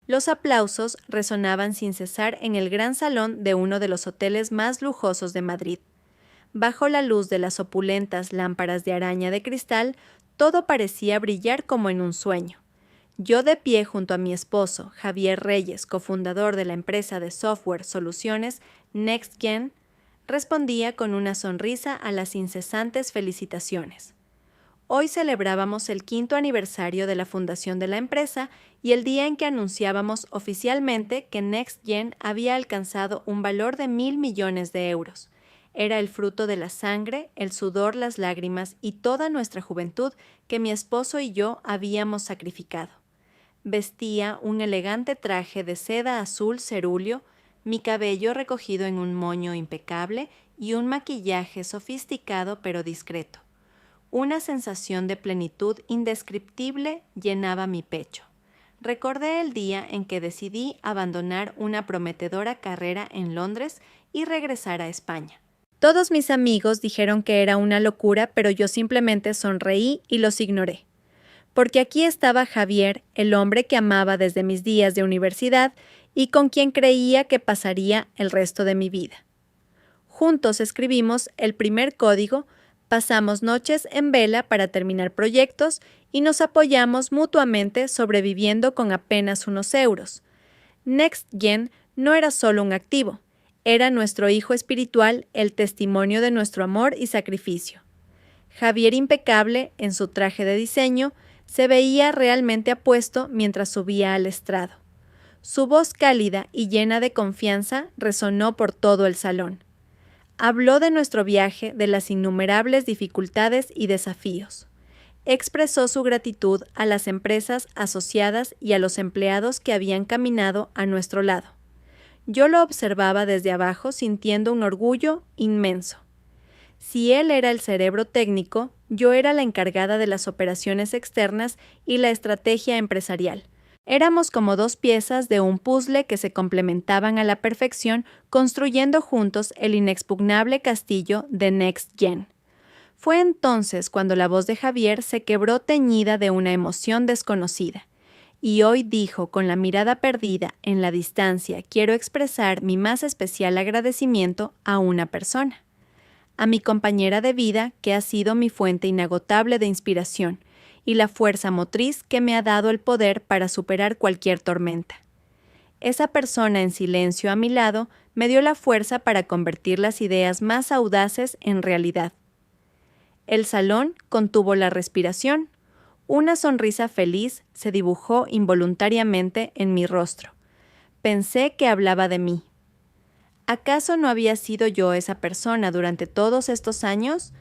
Los aplausos resonaban sin cesar en el gran salón de uno de los hoteles más lujosos de Madrid. Bajo la luz de las opulentas lámparas de araña de cristal, todo parecía brillar como en un sueño. Yo de pie junto a mi esposo, Javier Reyes, cofundador de la empresa de software soluciones NextGen, respondía con una sonrisa a las incesantes felicitaciones. Hoy celebrábamos el 5º aniversario de la fundación de la empresa y el día en que anunciábamos oficialmente que NextGen había alcanzado un valor de 1.000 millones de euros. Era el fruto de la sangre, el sudor, las lágrimas y toda nuestra juventud que mi esposo y yo habíamos sacrificado. Vestía un elegante traje de seda azul cerúleo, mi cabello recogido en un moño impecable y un maquillaje sofisticado pero discreto. Una sensación de plenitud indescriptible llenaba mi pecho. Recordé el día en que decidí abandonar una prometedora carrera en Londres y regresar a España. Todos mis amigos dijeron que era una locura, pero yo simplemente sonreí y los ignoré. Porque aquí estaba Javier, el hombre que amaba desde mis días de universidad y con quien creía que pasaría el resto de mi vida. Juntos escribimos el primer código, pasamos noches en vela para terminar proyectos y nos apoyamos mutuamente sobreviviendo con apenas unos euros. NextGen no era solo un activo, era nuestro hijo espiritual, el testimonio de nuestro amor y sacrificio. Javier, impecable en su traje de diseño, se veía realmente apuesto mientras subía al estrado. Su voz cálida y llena de confianza resonó por todo el salón. Habló de nuestro viaje, de las innumerables dificultades y desafíos. Expresó su gratitud a las empresas asociadas y a los empleados que habían caminado a nuestro lado. Yo lo observaba desde abajo sintiendo un orgullo inmenso. Si él era el cerebro técnico, yo era la encargada de las operaciones externas y la estrategia empresarial. Éramos como dos piezas de un puzzle que se complementaban a la perfección, construyendo juntos el inexpugnable castillo de NextGen. Fue entonces cuando la voz de Javier se quebró teñida de una emoción desconocida. Y hoy dijo con la mirada perdida en la distancia: quiero expresar mi más especial agradecimiento a una persona. A mi compañera de vida, que ha sido mi fuente inagotable de inspiración y la fuerza motriz que me ha dado el poder para superar cualquier tormenta. Esa persona en silencio a mi lado me dio la fuerza para convertir las ideas más audaces en realidad. El salón contuvo la respiración. Una sonrisa feliz se dibujó involuntariamente en mi rostro. Pensé que hablaba de mí. ¿Acaso no había sido yo esa persona durante todos estos años?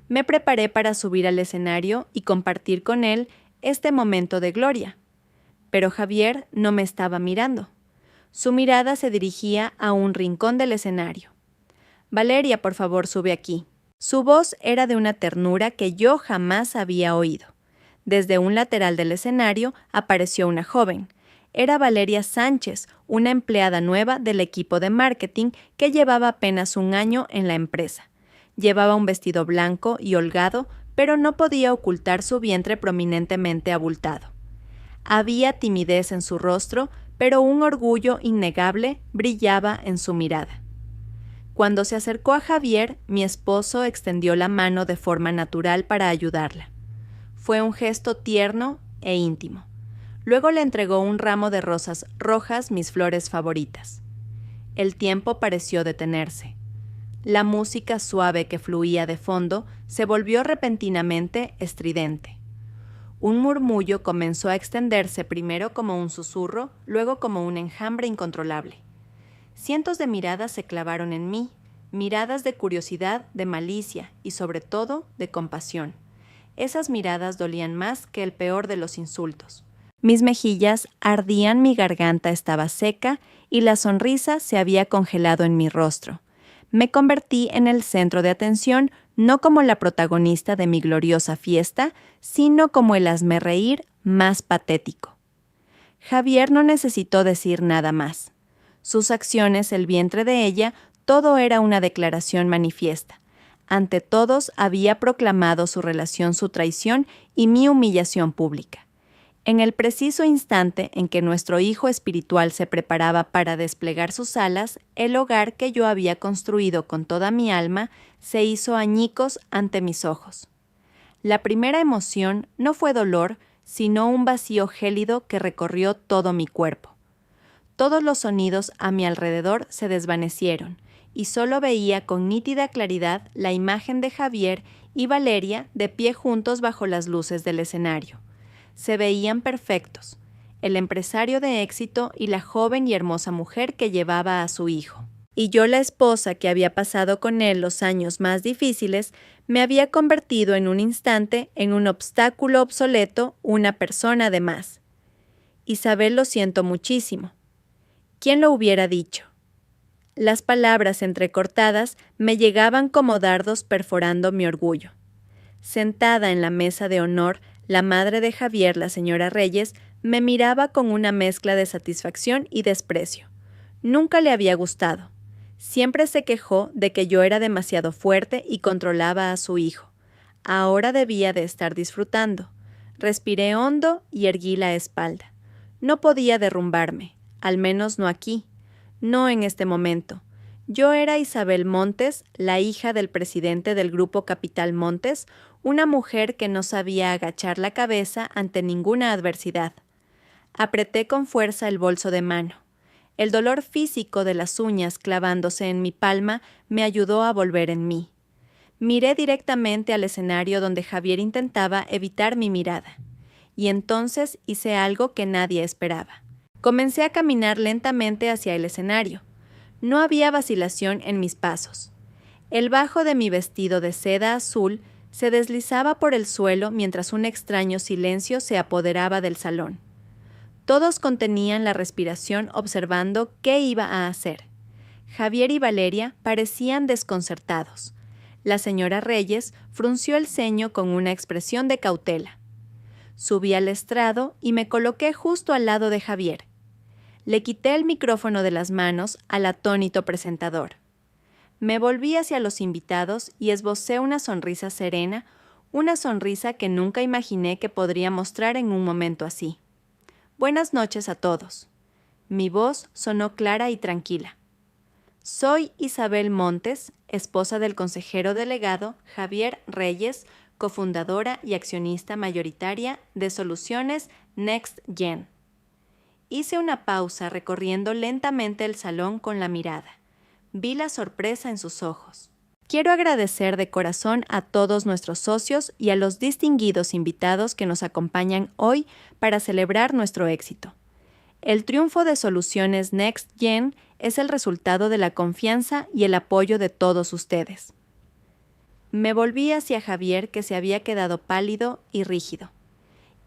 Me preparé para subir al escenario y compartir con él este momento de gloria. Pero Javier no me estaba mirando. Su mirada se dirigía a un rincón del escenario. «Valeria, por favor, sube aquí». Su voz era de una ternura que yo jamás había oído. Desde un lateral del escenario apareció una joven. Era Valeria Sánchez, una empleada nueva del equipo de marketing que llevaba apenas un año en la empresa. Llevaba un vestido blanco y holgado, pero no podía ocultar su vientre prominentemente abultado. Había timidez en su rostro, pero un orgullo innegable brillaba en su mirada. Cuando se acercó a Javier, mi esposo extendió la mano de forma natural para ayudarla. Fue un gesto tierno e íntimo. Luego le entregó un ramo de rosas rojas, mis flores favoritas. El tiempo pareció detenerse. La música suave que fluía de fondo se volvió repentinamente estridente. Un murmullo comenzó a extenderse primero como un susurro, luego como un enjambre incontrolable. Cientos de miradas se clavaron en mí, miradas de curiosidad, de malicia y sobre todo de compasión. Esas miradas dolían más que el peor de los insultos. Mis mejillas ardían, mi garganta estaba seca y la sonrisa se había congelado en mi rostro. Me convertí en el centro de atención, no como la protagonista de mi gloriosa fiesta, sino como el hazmerreír más patético. Javier no necesitó decir nada más. Sus acciones, el vientre de ella, todo era una declaración manifiesta. Ante todos había proclamado su relación, su traición y mi humillación pública. En el preciso instante en que nuestro hijo espiritual se preparaba para desplegar sus alas, el hogar que yo había construido con toda mi alma se hizo añicos ante mis ojos. La primera emoción no fue dolor, sino un vacío gélido que recorrió todo mi cuerpo. Todos los sonidos a mi alrededor se desvanecieron, y solo veía con nítida claridad la imagen de Javier y Valeria de pie juntos bajo las luces del escenario. Se veían perfectos, el empresario de éxito y la joven y hermosa mujer que llevaba a su hijo. Y yo, la esposa que había pasado con él los años más difíciles, me había convertido en un instante en un obstáculo obsoleto, una persona de más. Isabel, lo siento muchísimo. ¿Quién lo hubiera dicho? Las palabras entrecortadas me llegaban como dardos perforando mi orgullo. Sentada en la mesa de honor, la madre de Javier, la señora Reyes, me miraba con una mezcla de satisfacción y desprecio. Nunca le había gustado. Siempre se quejó de que yo era demasiado fuerte y controlaba a su hijo. Ahora debía de estar disfrutando. Respiré hondo y erguí la espalda. No podía derrumbarme, al menos no aquí, no en este momento. Yo era Isabel Montes, la hija del presidente del Grupo Capital Montes, una mujer que no sabía agachar la cabeza ante ninguna adversidad. Apreté con fuerza el bolso de mano. El dolor físico de las uñas clavándose en mi palma me ayudó a volver en mí. Miré directamente al escenario donde Javier intentaba evitar mi mirada. Y entonces hice algo que nadie esperaba. Comencé a caminar lentamente hacia el escenario. No había vacilación en mis pasos. El bajo de mi vestido de seda azul se deslizaba por el suelo mientras un extraño silencio se apoderaba del salón. Todos contenían la respiración observando qué iba a hacer. Javier y Valeria parecían desconcertados. La señora Reyes frunció el ceño con una expresión de cautela. Subí al estrado y me coloqué justo al lado de Javier. Le quité el micrófono de las manos al atónito presentador. Me volví hacia los invitados y esbocé una sonrisa serena, una sonrisa que nunca imaginé que podría mostrar en un momento así. Buenas noches a todos. Mi voz sonó clara y tranquila. Soy Isabel Montes, esposa del consejero delegado Javier Reyes, cofundadora y accionista mayoritaria de Soluciones Next Gen. Hice una pausa recorriendo lentamente el salón con la mirada. Vi la sorpresa en sus ojos. Quiero agradecer de corazón a todos nuestros socios y a los distinguidos invitados que nos acompañan hoy para celebrar nuestro éxito. El triunfo de Soluciones Next Gen es el resultado de la confianza y el apoyo de todos ustedes. Me volví hacia Javier, que se había quedado pálido y rígido.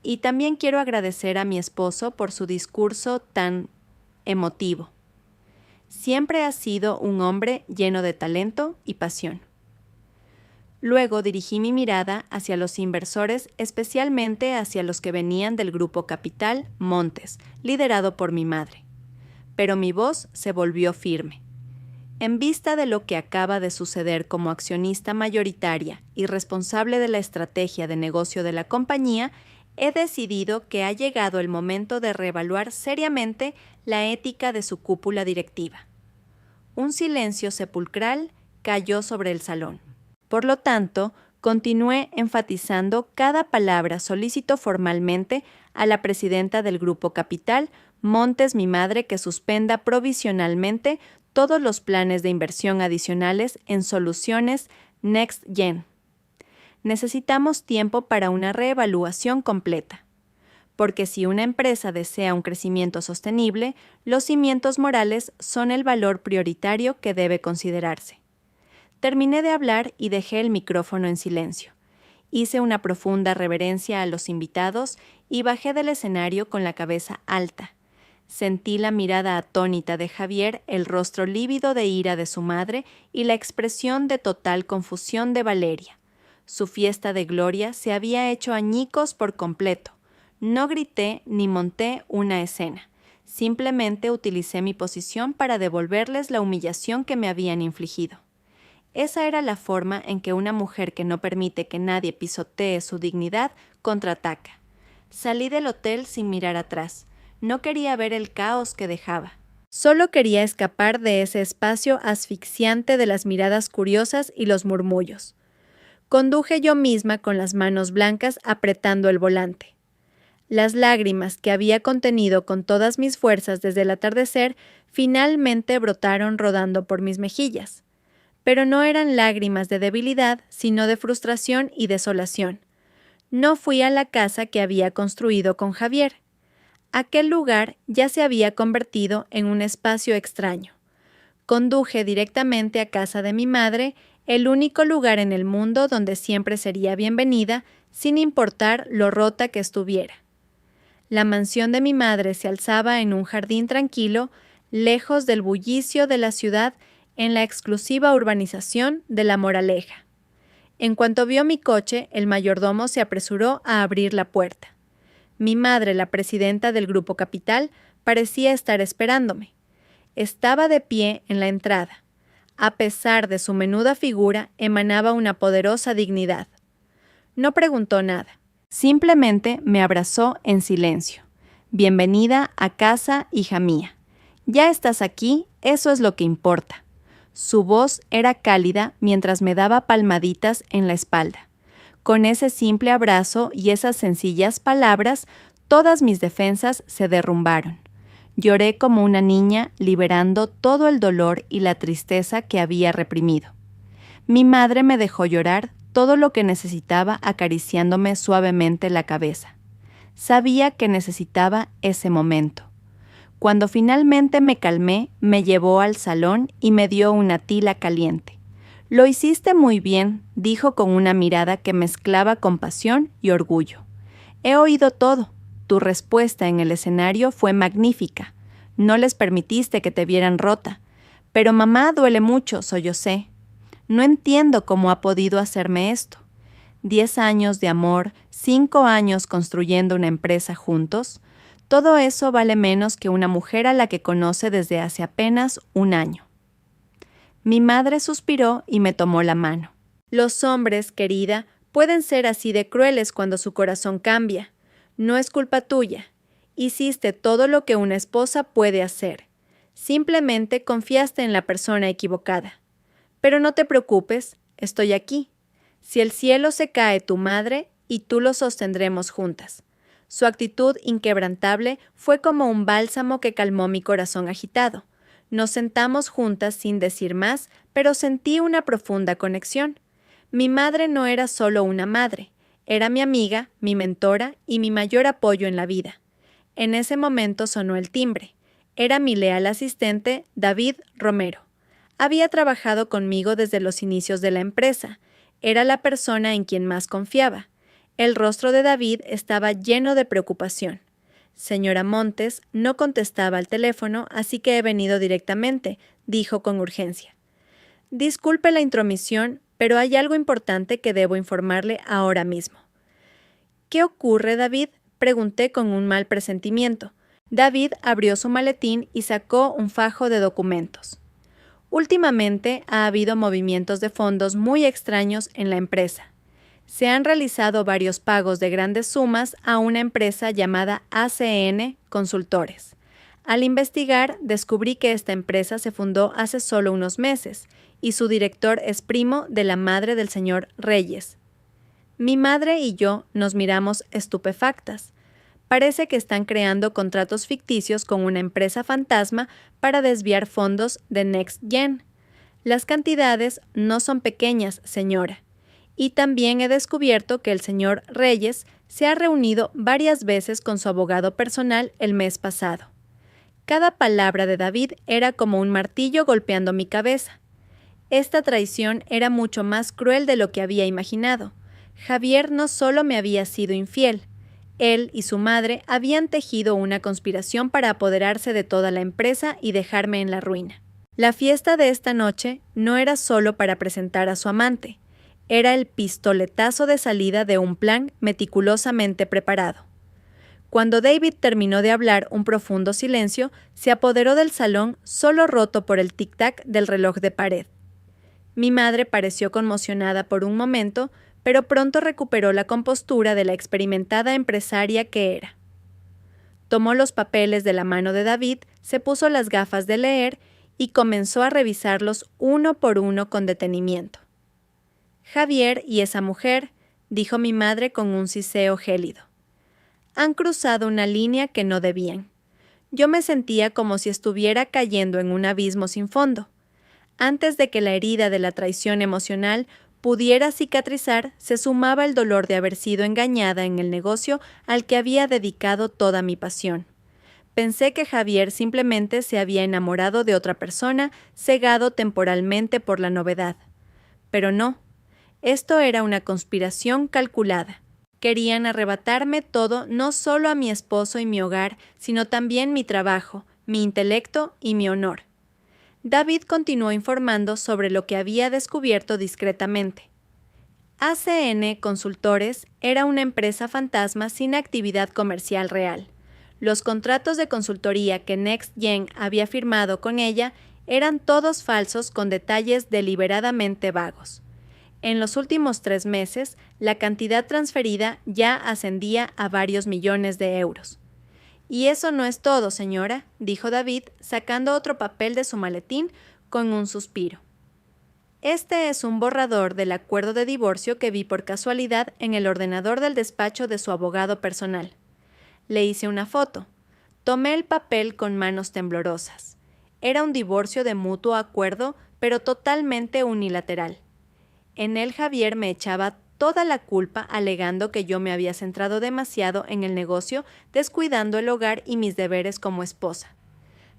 Y también quiero agradecer a mi esposo por su discurso tan emotivo. Siempre ha sido un hombre lleno de talento y pasión. Luego dirigí mi mirada hacia los inversores, especialmente hacia los que venían del Grupo Capital Montes, liderado por mi madre. Pero mi voz se volvió firme. En vista de lo que acaba de suceder como accionista mayoritaria y responsable de la estrategia de negocio de la compañía, he decidido que ha llegado el momento de reevaluar seriamente la ética de su cúpula directiva. Un silencio sepulcral cayó sobre el salón. Por lo tanto, continué enfatizando cada palabra. Solicito formalmente a la presidenta del Grupo Capital, Montes, mi madre, que suspenda provisionalmente todos los planes de inversión adicionales en Soluciones Next Gen. Necesitamos tiempo para una reevaluación completa. Porque si una empresa desea un crecimiento sostenible, los cimientos morales son el valor prioritario que debe considerarse. Terminé de hablar y dejé el micrófono en silencio. Hice una profunda reverencia a los invitados y bajé del escenario con la cabeza alta. Sentí la mirada atónita de Javier, el rostro lívido de ira de su madre y la expresión de total confusión de Valeria. Su fiesta de gloria se había hecho añicos por completo. No grité ni monté una escena. Simplemente utilicé mi posición para devolverles la humillación que me habían infligido. Esa era la forma en que una mujer que no permite que nadie pisotee su dignidad contraataca. Salí del hotel sin mirar atrás. No quería ver el caos que dejaba. Solo quería escapar de ese espacio asfixiante de las miradas curiosas y los murmullos. Conduje yo misma con las manos blancas apretando el volante. Las lágrimas que había contenido con todas mis fuerzas desde el atardecer finalmente brotaron rodando por mis mejillas. Pero no eran lágrimas de debilidad, sino de frustración y desolación. No fui a la casa que había construido con Javier. Aquel lugar ya se había convertido en un espacio extraño. Conduje directamente a casa de mi madre, el único lugar en el mundo donde siempre sería bienvenida, sin importar lo rota que estuviera. La mansión de mi madre se alzaba en un jardín tranquilo, lejos del bullicio de la ciudad, en la exclusiva urbanización de La Moraleja. En cuanto vio mi coche, el mayordomo se apresuró a abrir la puerta. Mi madre, la presidenta del Grupo Capital, parecía estar esperándome. Estaba de pie en la entrada. A pesar de su menuda figura, emanaba una poderosa dignidad. No preguntó nada. Simplemente me abrazó en silencio. Bienvenida a casa, hija mía. Ya estás aquí, eso es lo que importa. Su voz era cálida mientras me daba palmaditas en la espalda. Con ese simple abrazo y esas sencillas palabras, todas mis defensas se derrumbaron. Lloré como una niña, liberando todo el dolor y la tristeza que había reprimido. Mi madre me dejó llorar todo lo que necesitaba acariciándome suavemente la cabeza. Sabía que necesitaba ese momento. Cuando finalmente me calmé, me llevó al salón y me dio una tila caliente. «Lo hiciste muy bien», dijo con una mirada que mezclaba compasión y orgullo. «He oído todo. Tu respuesta en el escenario fue magnífica. No les permitiste que te vieran rota. Pero mamá duele mucho, sollocé. No entiendo cómo ha podido hacerme esto. 10 años de amor, 5 años construyendo una empresa juntos. Todo eso vale menos que una mujer a la que conoce desde hace apenas un año». Mi madre suspiró y me tomó la mano. «Los hombres, querida, pueden ser así de crueles cuando su corazón cambia. No es culpa tuya. Hiciste todo lo que una esposa puede hacer. Simplemente confiaste en la persona equivocada. Pero no te preocupes, estoy aquí. Si el cielo se cae tu madre, y tú lo sostendremos juntas». Su actitud inquebrantable fue como un bálsamo que calmó mi corazón agitado. Nos sentamos juntas sin decir más, pero sentí una profunda conexión. Mi madre no era solo una madre, era mi amiga, mi mentora y mi mayor apoyo en la vida. En ese momento sonó el timbre. Era mi leal asistente, David Romero. Había trabajado conmigo desde los inicios de la empresa. Era la persona en quien más confiaba. El rostro de David estaba lleno de preocupación. «Señora Montes, no contestaba al teléfono, así que he venido directamente», dijo con urgencia. «Disculpe la intromisión, pero hay algo importante que debo informarle ahora mismo». «¿Qué ocurre, David?», pregunté con un mal presentimiento. David abrió su maletín y sacó un fajo de documentos. «Últimamente ha habido movimientos de fondos muy extraños en la empresa. Se han realizado varios pagos de grandes sumas a una empresa llamada ACN Consultores. Al investigar, descubrí que esta empresa se fundó hace solo unos meses y su director es primo de la madre del señor Reyes». Mi madre y yo nos miramos estupefactas. Parece que están creando contratos ficticios con una empresa fantasma para desviar fondos de Next Gen. Las cantidades no son pequeñas, señora. Y también he descubierto que el señor Reyes se ha reunido varias veces con su abogado personal el mes pasado. Cada palabra de David era como un martillo golpeando mi cabeza. Esta traición era mucho más cruel de lo que había imaginado. Javier no solo me había sido infiel, él y su madre habían tejido una conspiración para apoderarse de toda la empresa y dejarme en la ruina. La fiesta de esta noche no era solo para presentar a su amante. Era el pistoletazo de salida de un plan meticulosamente preparado. Cuando David terminó de hablar, un profundo silencio se apoderó del salón, solo roto por el tic-tac del reloj de pared. Mi madre pareció conmocionada por un momento, pero pronto recuperó la compostura de la experimentada empresaria que era. Tomó los papeles de la mano de David, se puso las gafas de leer y comenzó a revisarlos uno por uno con detenimiento. «Javier y esa mujer», dijo mi madre con un siseo gélido, «han cruzado una línea que no debían». Yo me sentía como si estuviera cayendo en un abismo sin fondo. Antes de que la herida de la traición emocional pudiera cicatrizar, se sumaba el dolor de haber sido engañada en el negocio al que había dedicado toda mi pasión. Pensé que Javier simplemente se había enamorado de otra persona, cegado temporalmente por la novedad. Pero no, esto era una conspiración calculada. Querían arrebatarme todo, no solo a mi esposo y mi hogar, sino también mi trabajo, mi intelecto y mi honor. David continuó informando sobre lo que había descubierto discretamente. ACN Consultores era una empresa fantasma sin actividad comercial real. Los contratos de consultoría que NextGen había firmado con ella eran todos falsos con detalles deliberadamente vagos. En los últimos 3 meses, la cantidad transferida ya ascendía a varios millones de euros. «Y eso no es todo, señora», dijo David, sacando otro papel de su maletín con un suspiro. «Este es un borrador del acuerdo de divorcio que vi por casualidad en el ordenador del despacho de su abogado personal. Le hice una foto. Tomé el papel con manos temblorosas. Era un divorcio de mutuo acuerdo, pero totalmente unilateral. En él Javier me echaba toda la culpa alegando que yo me había centrado demasiado en el negocio, descuidando el hogar y mis deberes como esposa.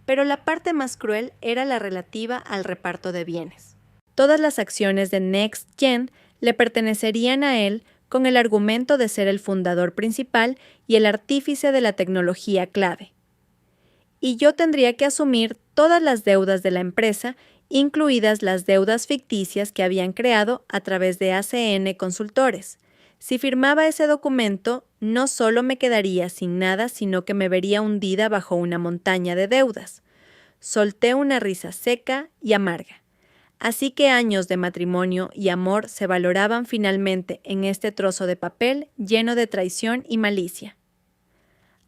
Pero la parte más cruel era la relativa al reparto de bienes. Todas las acciones de NextGen le pertenecerían a él con el argumento de ser el fundador principal y el artífice de la tecnología clave. Y yo tendría que asumir todas las deudas de la empresa, incluidas las deudas ficticias que habían creado a través de ACN Consultores. Si firmaba ese documento, no solo me quedaría sin nada, sino que me vería hundida bajo una montaña de deudas. Solté una risa seca y amarga. Así que años de matrimonio y amor se valoraban finalmente en este trozo de papel lleno de traición y malicia.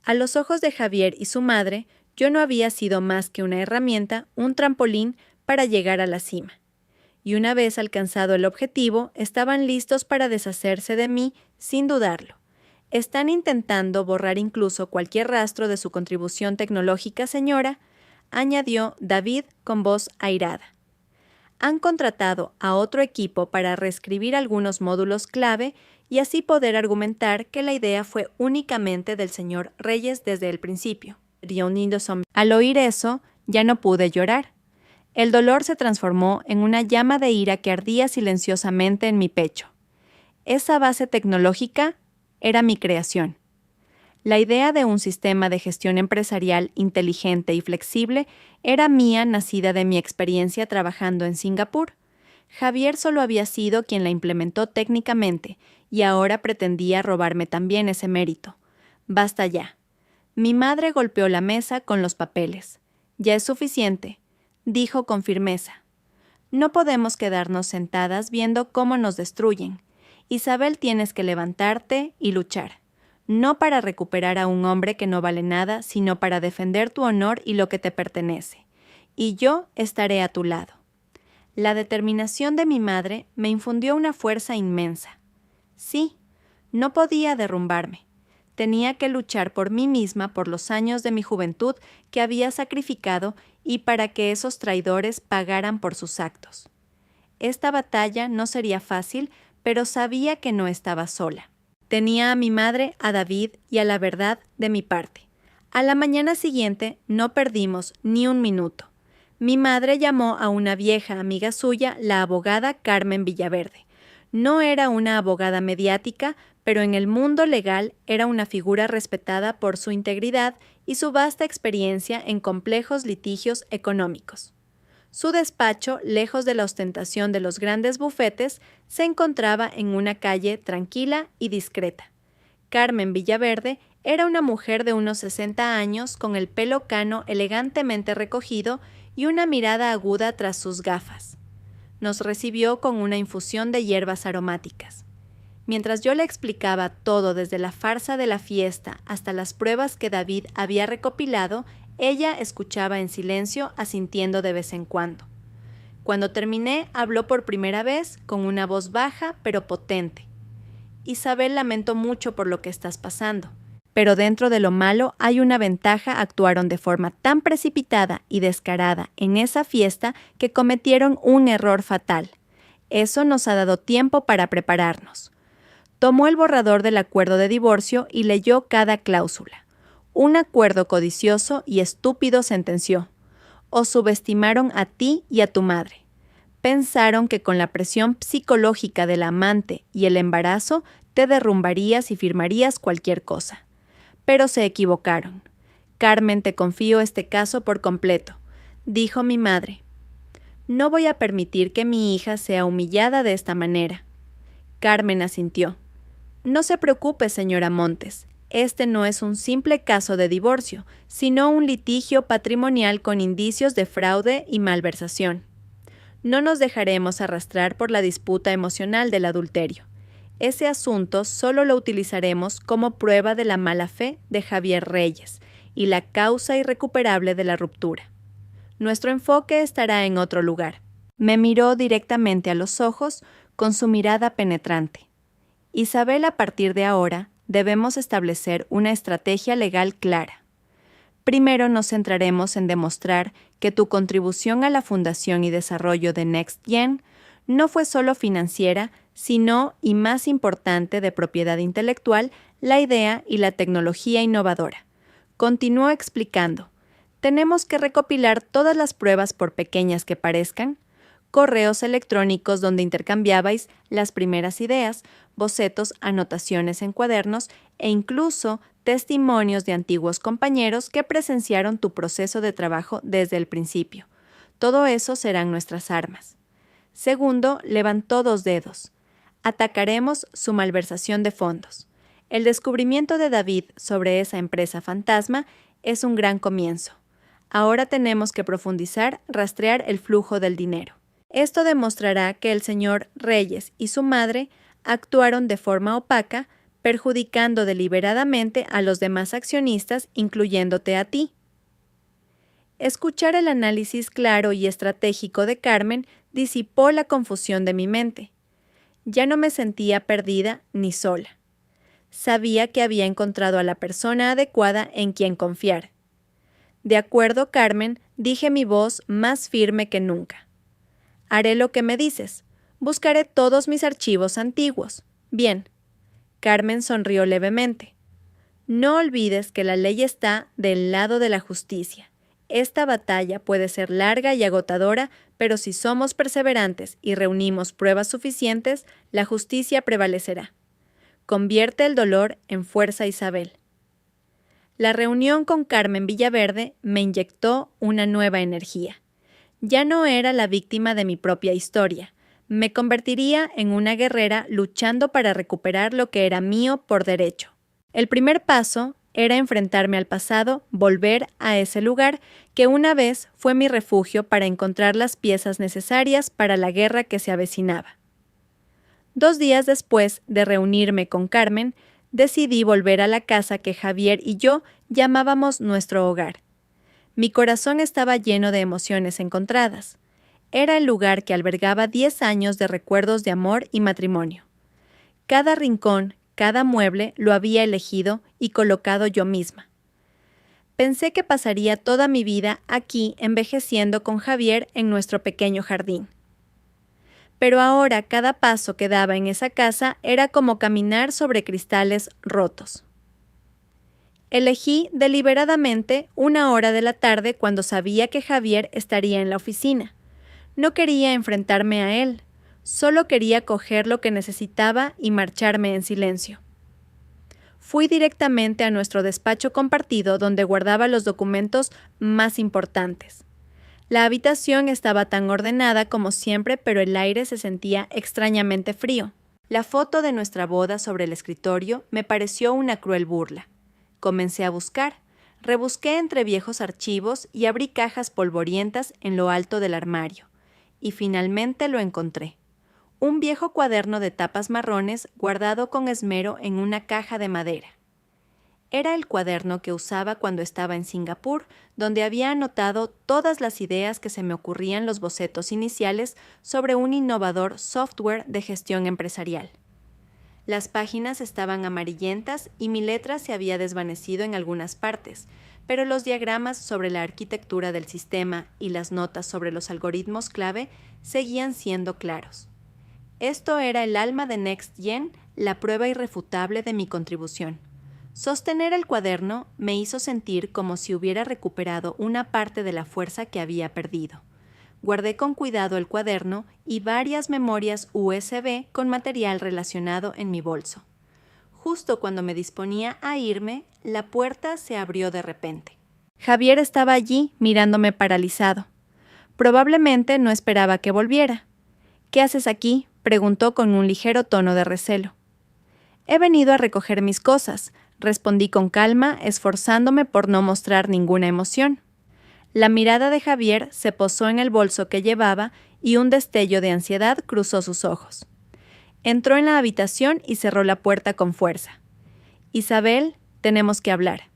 A los ojos de Javier y su madre, yo no había sido más que una herramienta, un trampolín para llegar a la cima. Y una vez alcanzado el objetivo, estaban listos para deshacerse de mí sin dudarlo. ¿Están intentando borrar incluso cualquier rastro de su contribución tecnológica, señora?, añadió David con voz airada. Han contratado a otro equipo para reescribir algunos módulos clave y así poder argumentar que la idea fue únicamente del señor Reyes desde el principio. Al oír eso, ya no pude llorar. El dolor se transformó en una llama de ira que ardía silenciosamente en mi pecho. Esa base tecnológica era mi creación. La idea de un sistema de gestión empresarial inteligente y flexible era mía, nacida de mi experiencia trabajando en Singapur. Javier solo había sido quien la implementó técnicamente y ahora pretendía robarme también ese mérito. Basta ya. Mi madre golpeó la mesa con los papeles. Ya es suficiente, dijo con firmeza. No podemos quedarnos sentadas viendo cómo nos destruyen. Isabel, tienes que levantarte y luchar. No para recuperar a un hombre que no vale nada, sino para defender tu honor y lo que te pertenece. Y yo estaré a tu lado. La determinación de mi madre me infundió una fuerza inmensa. Sí, no podía derrumbarme. Tenía que luchar por mí misma por los años de mi juventud que había sacrificado y para que esos traidores pagaran por sus actos. Esta batalla no sería fácil, pero sabía que no estaba sola. Tenía a mi madre, a David y a la verdad de mi parte. A la mañana siguiente no perdimos ni un minuto. Mi madre llamó a una vieja amiga suya, la abogada Carmen Villaverde. No era una abogada mediática, pero en el mundo legal era una figura respetada por su integridad y su vasta experiencia en complejos litigios económicos. Su despacho, lejos de la ostentación de los grandes bufetes, se encontraba en una calle tranquila y discreta. Carmen Villaverde era una mujer de unos 60 años con el pelo cano elegantemente recogido y una mirada aguda tras sus gafas. Nos recibió con una infusión de hierbas aromáticas. Mientras yo le explicaba todo desde la farsa de la fiesta hasta las pruebas que David había recopilado, ella escuchaba en silencio, asintiendo de vez en cuando. Cuando terminé, habló por primera vez con una voz baja pero potente. Isabel, lamento mucho por lo que estás pasando, pero dentro de lo malo hay una ventaja. Actuaron de forma tan precipitada y descarada en esa fiesta que cometieron un error fatal. Eso nos ha dado tiempo para prepararnos. Tomó el borrador del acuerdo de divorcio y leyó cada cláusula. Un acuerdo codicioso y estúpido, sentenció. Os subestimaron a ti y a tu madre. Pensaron que con la presión psicológica del amante y el embarazo te derrumbarías y firmarías cualquier cosa. Pero se equivocaron. Carmen, te confío este caso por completo, dijo mi madre. No voy a permitir que mi hija sea humillada de esta manera. Carmen asintió. No se preocupe, señora Montes. Este no es un simple caso de divorcio, sino un litigio patrimonial con indicios de fraude y malversación. No nos dejaremos arrastrar por la disputa emocional del adulterio. Ese asunto solo lo utilizaremos como prueba de la mala fe de Javier Reyes y la causa irrecuperable de la ruptura. Nuestro enfoque estará en otro lugar. Me miró directamente a los ojos con su mirada penetrante. Isabel, a partir de ahora, debemos establecer una estrategia legal clara. Primero nos centraremos en demostrar que tu contribución a la fundación y desarrollo de NextGen no fue solo financiera, sino, y más importante, de propiedad intelectual, la idea y la tecnología innovadora. Continuó explicando, tenemos que recopilar todas las pruebas, por pequeñas que parezcan, correos electrónicos donde intercambiabais las primeras ideas, bocetos, anotaciones en cuadernos e incluso testimonios de antiguos compañeros que presenciaron tu proceso de trabajo desde el principio. Todo eso serán nuestras armas. Segundo, levantó 2 dedos. Atacaremos su malversación de fondos. El descubrimiento de David sobre esa empresa fantasma es un gran comienzo. Ahora tenemos que profundizar, rastrear el flujo del dinero. Esto demostrará que el señor Reyes y su madre actuaron de forma opaca, perjudicando deliberadamente a los demás accionistas, incluyéndote a ti. Escuchar el análisis claro y estratégico de Carmen disipó la confusión de mi mente. Ya no me sentía perdida ni sola. Sabía que había encontrado a la persona adecuada en quien confiar. De acuerdo, Carmen, dije, mi voz más firme que nunca. Haré lo que me dices. Buscaré todos mis archivos antiguos. Bien. Carmen sonrió levemente. No olvides que la ley está del lado de la justicia. Esta batalla puede ser larga y agotadora, pero si somos perseverantes y reunimos pruebas suficientes, la justicia prevalecerá. Convierte el dolor en fuerza, Isabel. La reunión con Carmen Villaverde me inyectó una nueva energía. Ya no era la víctima de mi propia historia. Me convertiría en una guerrera luchando para recuperar lo que era mío por derecho. El primer paso era enfrentarme al pasado, volver a ese lugar que una vez fue mi refugio para encontrar las piezas necesarias para la guerra que se avecinaba. 2 días después de reunirme con Carmen, decidí volver a la casa que Javier y yo llamábamos nuestro hogar. Mi corazón estaba lleno de emociones encontradas. Era el lugar que albergaba 10 años de recuerdos de amor y matrimonio. Cada rincón, cada mueble lo había elegido y colocado yo misma. Pensé que pasaría toda mi vida aquí envejeciendo con Javier en nuestro pequeño jardín. Pero ahora cada paso que daba en esa casa era como caminar sobre cristales rotos. Elegí deliberadamente 1 hora de la tarde cuando sabía que Javier estaría en la oficina. No quería enfrentarme a él, solo quería coger lo que necesitaba y marcharme en silencio. Fui directamente a nuestro despacho compartido donde guardaba los documentos más importantes. La habitación estaba tan ordenada como siempre, pero el aire se sentía extrañamente frío. La foto de nuestra boda sobre el escritorio me pareció una cruel burla. Comencé a buscar. Rebusqué entre viejos archivos y abrí cajas polvorientas en lo alto del armario. Y finalmente lo encontré. un viejo cuaderno de tapas marrones guardado con esmero en una caja de madera. Era el cuaderno que usaba cuando estaba en Singapur, donde había anotado todas las ideas que se me ocurrían los bocetos iniciales sobre un innovador software de gestión empresarial. Las páginas estaban amarillentas y mi letra se había desvanecido en algunas partes, pero los diagramas sobre la arquitectura del sistema y las notas sobre los algoritmos clave seguían siendo claros. Esto era el alma de NextGen, la prueba irrefutable de mi contribución. Sostener el cuaderno me hizo sentir como si hubiera recuperado una parte de la fuerza que había perdido. Guardé con cuidado el cuaderno y varias memorias USB con material relacionado en mi bolso. Justo cuando me disponía a irme, la puerta se abrió de repente. Javier estaba allí mirándome paralizado. Probablemente no esperaba que volviera. «¿Qué haces aquí?», preguntó con un ligero tono de recelo. «He venido a recoger mis cosas», respondí con calma, esforzándome por no mostrar ninguna emoción. La mirada de Javier se posó en el bolso que llevaba y un destello de ansiedad cruzó sus ojos. Entró en la habitación y cerró la puerta con fuerza. «Isabel, tenemos que hablar.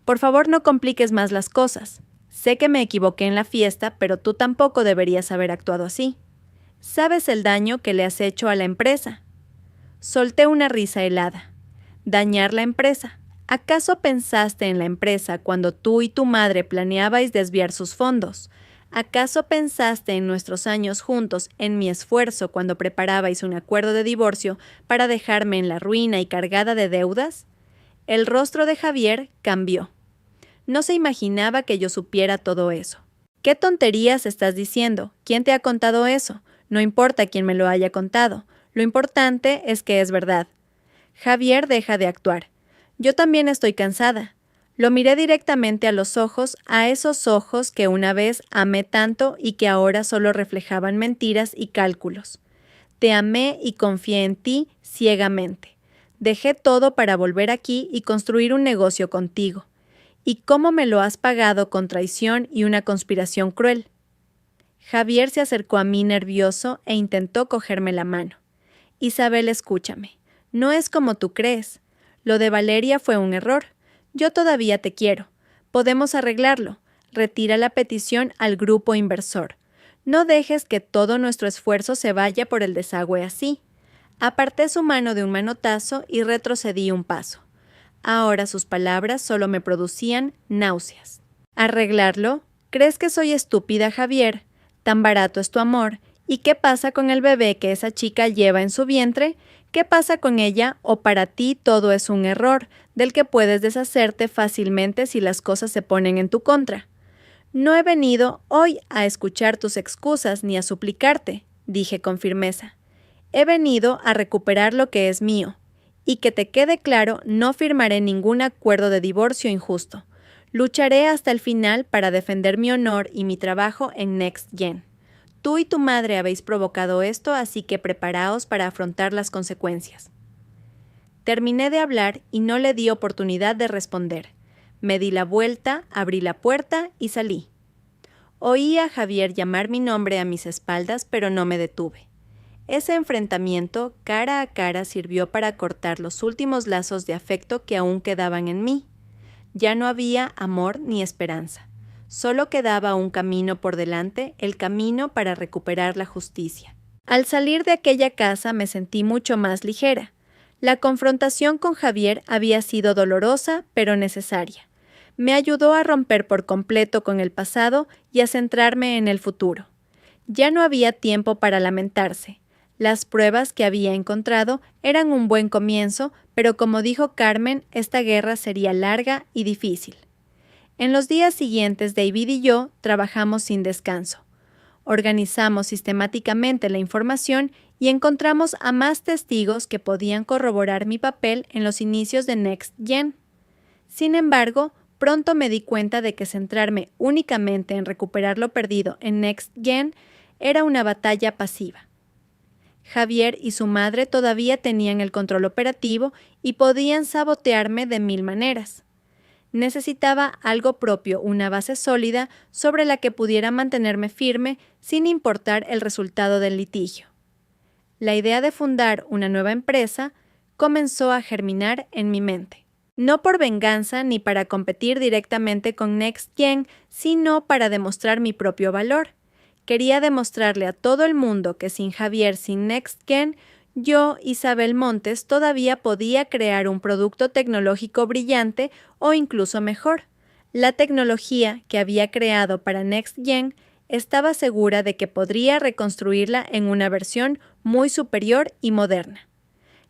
Por favor, no compliques más las cosas. Sé que me equivoqué en la fiesta, pero tú tampoco deberías haber actuado así. ¿Sabes el daño que le has hecho a la empresa?» Solté una risa helada. «¿Dañar la empresa? ¿Acaso pensaste en la empresa cuando tú y tu madre planeabais desviar sus fondos? ¿Acaso pensaste en nuestros años juntos, en mi esfuerzo cuando preparabais un acuerdo de divorcio para dejarme en la ruina y cargada de deudas?» El rostro de Javier cambió. No se imaginaba que yo supiera todo eso. «¿Qué tonterías estás diciendo? ¿Quién te ha contado eso? No importa quién me lo haya contado. Lo importante es que es verdad». Javier deja de actuar. Yo también estoy cansada. Lo miré directamente a los ojos, a esos ojos que una vez amé tanto y que ahora solo reflejaban mentiras y cálculos. Te amé y confié en ti ciegamente. Dejé todo para volver aquí y construir un negocio contigo. ¿Y cómo me lo has pagado con traición y una conspiración cruel? Javier se acercó a mí nervioso e intentó cogerme la mano. Isabel, escúchame. No es como tú crees. Lo de Valeria fue un error. Yo todavía te quiero. Podemos arreglarlo. Retira la petición al grupo inversor. No dejes que todo nuestro esfuerzo se vaya por el desagüe así. Aparté su mano de un manotazo y retrocedí un paso. Ahora sus palabras solo me producían náuseas. ¿Arreglarlo? ¿Crees que soy estúpida, Javier? Tan barato es tu amor. ¿Y qué pasa con el bebé que esa chica lleva en su vientre? ¿Qué pasa con ella? ¿O para ti todo es un error, del que puedes deshacerte fácilmente si las cosas se ponen en tu contra? No he venido hoy a escuchar tus excusas ni a suplicarte, dije con firmeza. He venido a recuperar lo que es mío. Y que te quede claro, no firmaré ningún acuerdo de divorcio injusto. Lucharé hasta el final para defender mi honor y mi trabajo en NextGen. Tú y tu madre habéis provocado esto, así que preparaos para afrontar las consecuencias». Terminé de hablar y no le di oportunidad de responder. Me di la vuelta, abrí la puerta y salí. Oí a Javier llamar mi nombre a mis espaldas, pero no me detuve. Ese enfrentamiento cara a cara sirvió para cortar los últimos lazos de afecto que aún quedaban en mí. Ya no había amor ni esperanza. Solo quedaba un camino por delante, el camino para recuperar la justicia. Al salir de aquella casa me sentí mucho más ligera. La confrontación con Javier había sido dolorosa, pero necesaria. Me ayudó a romper por completo con el pasado y a centrarme en el futuro. Ya no había tiempo para lamentarse. Las pruebas que había encontrado eran un buen comienzo, pero como dijo Carmen, esta guerra sería larga y difícil. En los días siguientes, David y yo trabajamos sin descanso. Organizamos sistemáticamente la información y encontramos a más testigos que podían corroborar mi papel en los inicios de NextGen. Sin embargo, pronto me di cuenta de que centrarme únicamente en recuperar lo perdido en NextGen era una batalla pasiva. Javier y su madre todavía tenían el control operativo y podían sabotearme de 1000 maneras. Necesitaba algo propio, una base sólida sobre la que pudiera mantenerme firme sin importar el resultado del litigio. La idea de fundar una nueva empresa comenzó a germinar en mi mente. No por venganza ni para competir directamente con NextGen, sino para demostrar mi propio valor. Quería demostrarle a todo el mundo que sin Javier, sin NextGen, yo, Isabel Montes, todavía podía crear un producto tecnológico brillante o incluso mejor. La tecnología que había creado para NextGen estaba segura de que podría reconstruirla en una versión muy superior y moderna.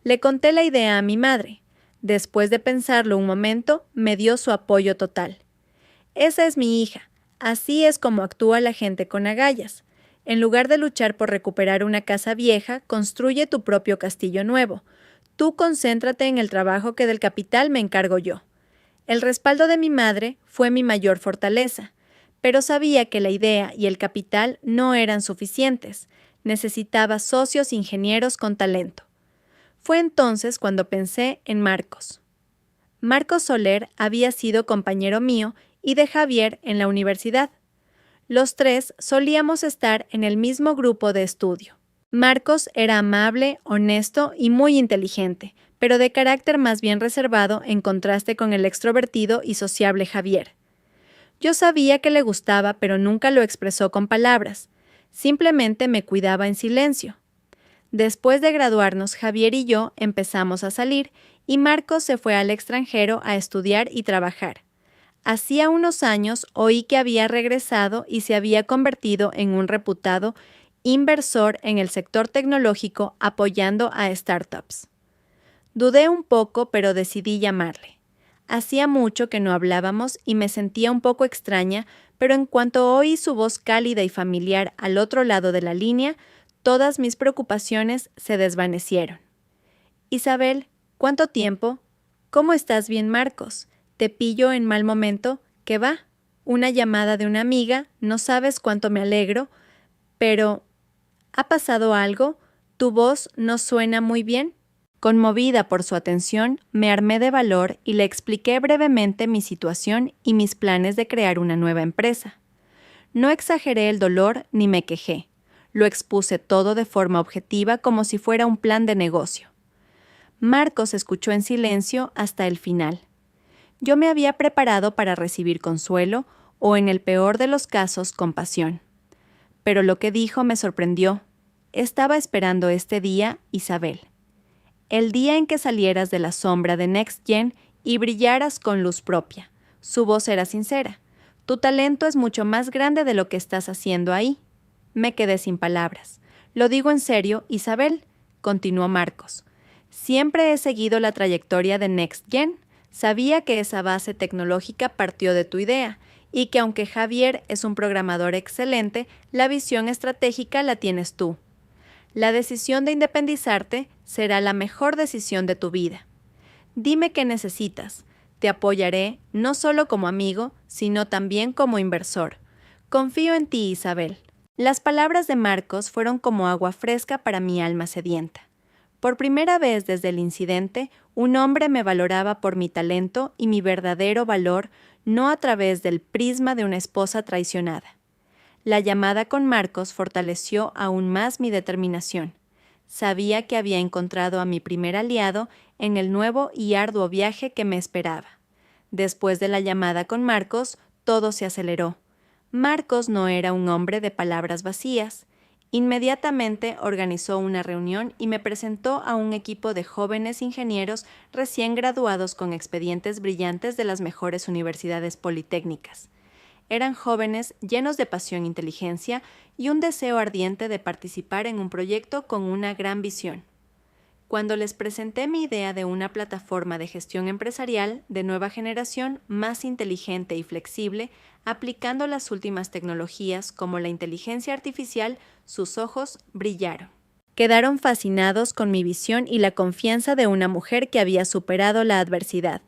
Le conté la idea a mi madre. Después de pensarlo un momento, me dio su apoyo total. Esa es mi hija. Así es como actúa la gente con agallas. En lugar de luchar por recuperar una casa vieja, construye tu propio castillo nuevo. Tú concéntrate en el trabajo que del capital me encargo yo. El respaldo de mi madre fue mi mayor fortaleza, pero sabía que la idea y el capital no eran suficientes. Necesitaba socios ingenieros con talento. Fue entonces cuando pensé en Marcos. Marcos Soler había sido compañero mío y de Javier en la universidad. Los tres solíamos estar en el mismo grupo de estudio. Marcos era amable, honesto y muy inteligente, pero de carácter más bien reservado en contraste con el extrovertido y sociable Javier. Yo sabía que le gustaba, pero nunca lo expresó con palabras. Simplemente me cuidaba en silencio. Después de graduarnos, Javier y yo empezamos a salir y Marcos se fue al extranjero a estudiar y trabajar. Hacía unos años oí que había regresado y se había convertido en un reputado inversor en el sector tecnológico apoyando a startups. Dudé un poco, pero decidí llamarle. Hacía mucho que no hablábamos y me sentía un poco extraña, pero en cuanto oí su voz cálida y familiar al otro lado de la línea, todas mis preocupaciones se desvanecieron. Isabel, ¿cuánto tiempo? ¿Cómo estás bien, Marcos? ¿Te pillo en mal momento? ¿Qué va? Una llamada de una amiga, no sabes cuánto me alegro, pero ¿ha pasado algo? ¿Tu voz no suena muy bien? Conmovida por su atención, me armé de valor y le expliqué brevemente mi situación y mis planes de crear una nueva empresa. No exageré el dolor ni me quejé. Lo expuse todo de forma objetiva como si fuera un plan de negocio. Marcos escuchó en silencio hasta el final. Yo me había preparado para recibir consuelo o, en el peor de los casos, compasión. Pero lo que dijo me sorprendió. Estaba esperando este día, Isabel. El día en que salieras de la sombra de NextGen y brillaras con luz propia. Su voz era sincera. Tu talento es mucho más grande de lo que estás haciendo ahí. Me quedé sin palabras. Lo digo en serio, Isabel, continuó Marcos. Siempre he seguido la trayectoria de NextGen. Sabía que esa base tecnológica partió de tu idea y que aunque Javier es un programador excelente, la visión estratégica la tienes tú. La decisión de independizarte será la mejor decisión de tu vida. Dime qué necesitas. Te apoyaré no solo como amigo, sino también como inversor. Confío en ti, Isabel. Las palabras de Marcos fueron como agua fresca para mi alma sedienta. Por primera vez desde el incidente, un hombre me valoraba por mi talento y mi verdadero valor, no a través del prisma de una esposa traicionada. La llamada con Marcos fortaleció aún más mi determinación. Sabía que había encontrado a mi primer aliado en el nuevo y arduo viaje que me esperaba. Después de la llamada con Marcos, todo se aceleró. Marcos no era un hombre de palabras vacías. Inmediatamente organizó una reunión y me presentó a un equipo de jóvenes ingenieros recién graduados con expedientes brillantes de las mejores universidades politécnicas. Eran jóvenes llenos de pasión e inteligencia y un deseo ardiente de participar en un proyecto con una gran visión. Cuando les presenté mi idea de una plataforma de gestión empresarial de nueva generación más inteligente y flexible, aplicando las últimas tecnologías como la inteligencia artificial, sus ojos brillaron. Quedaron fascinados con mi visión y la confianza de una mujer que había superado la adversidad.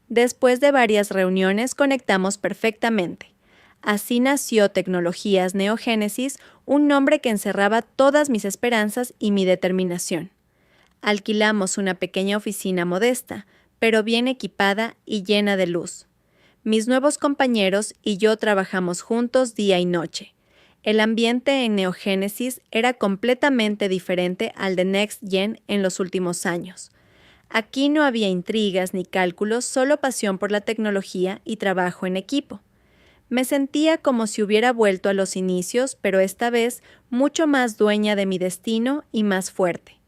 Después de varias reuniones conectamos perfectamente. Así nació Tecnologías Neogénesis, un nombre que encerraba todas mis esperanzas y mi determinación. Alquilamos una pequeña oficina modesta, pero bien equipada y llena de luz. Mis nuevos compañeros y yo trabajamos juntos día y noche. El ambiente en Neogénesis era completamente diferente al de Next Gen en los últimos años. Aquí no había intrigas ni cálculos, solo pasión por la tecnología y trabajo en equipo. Me sentía como si hubiera vuelto a los inicios, pero esta vez mucho más dueña de mi destino y más fuerte.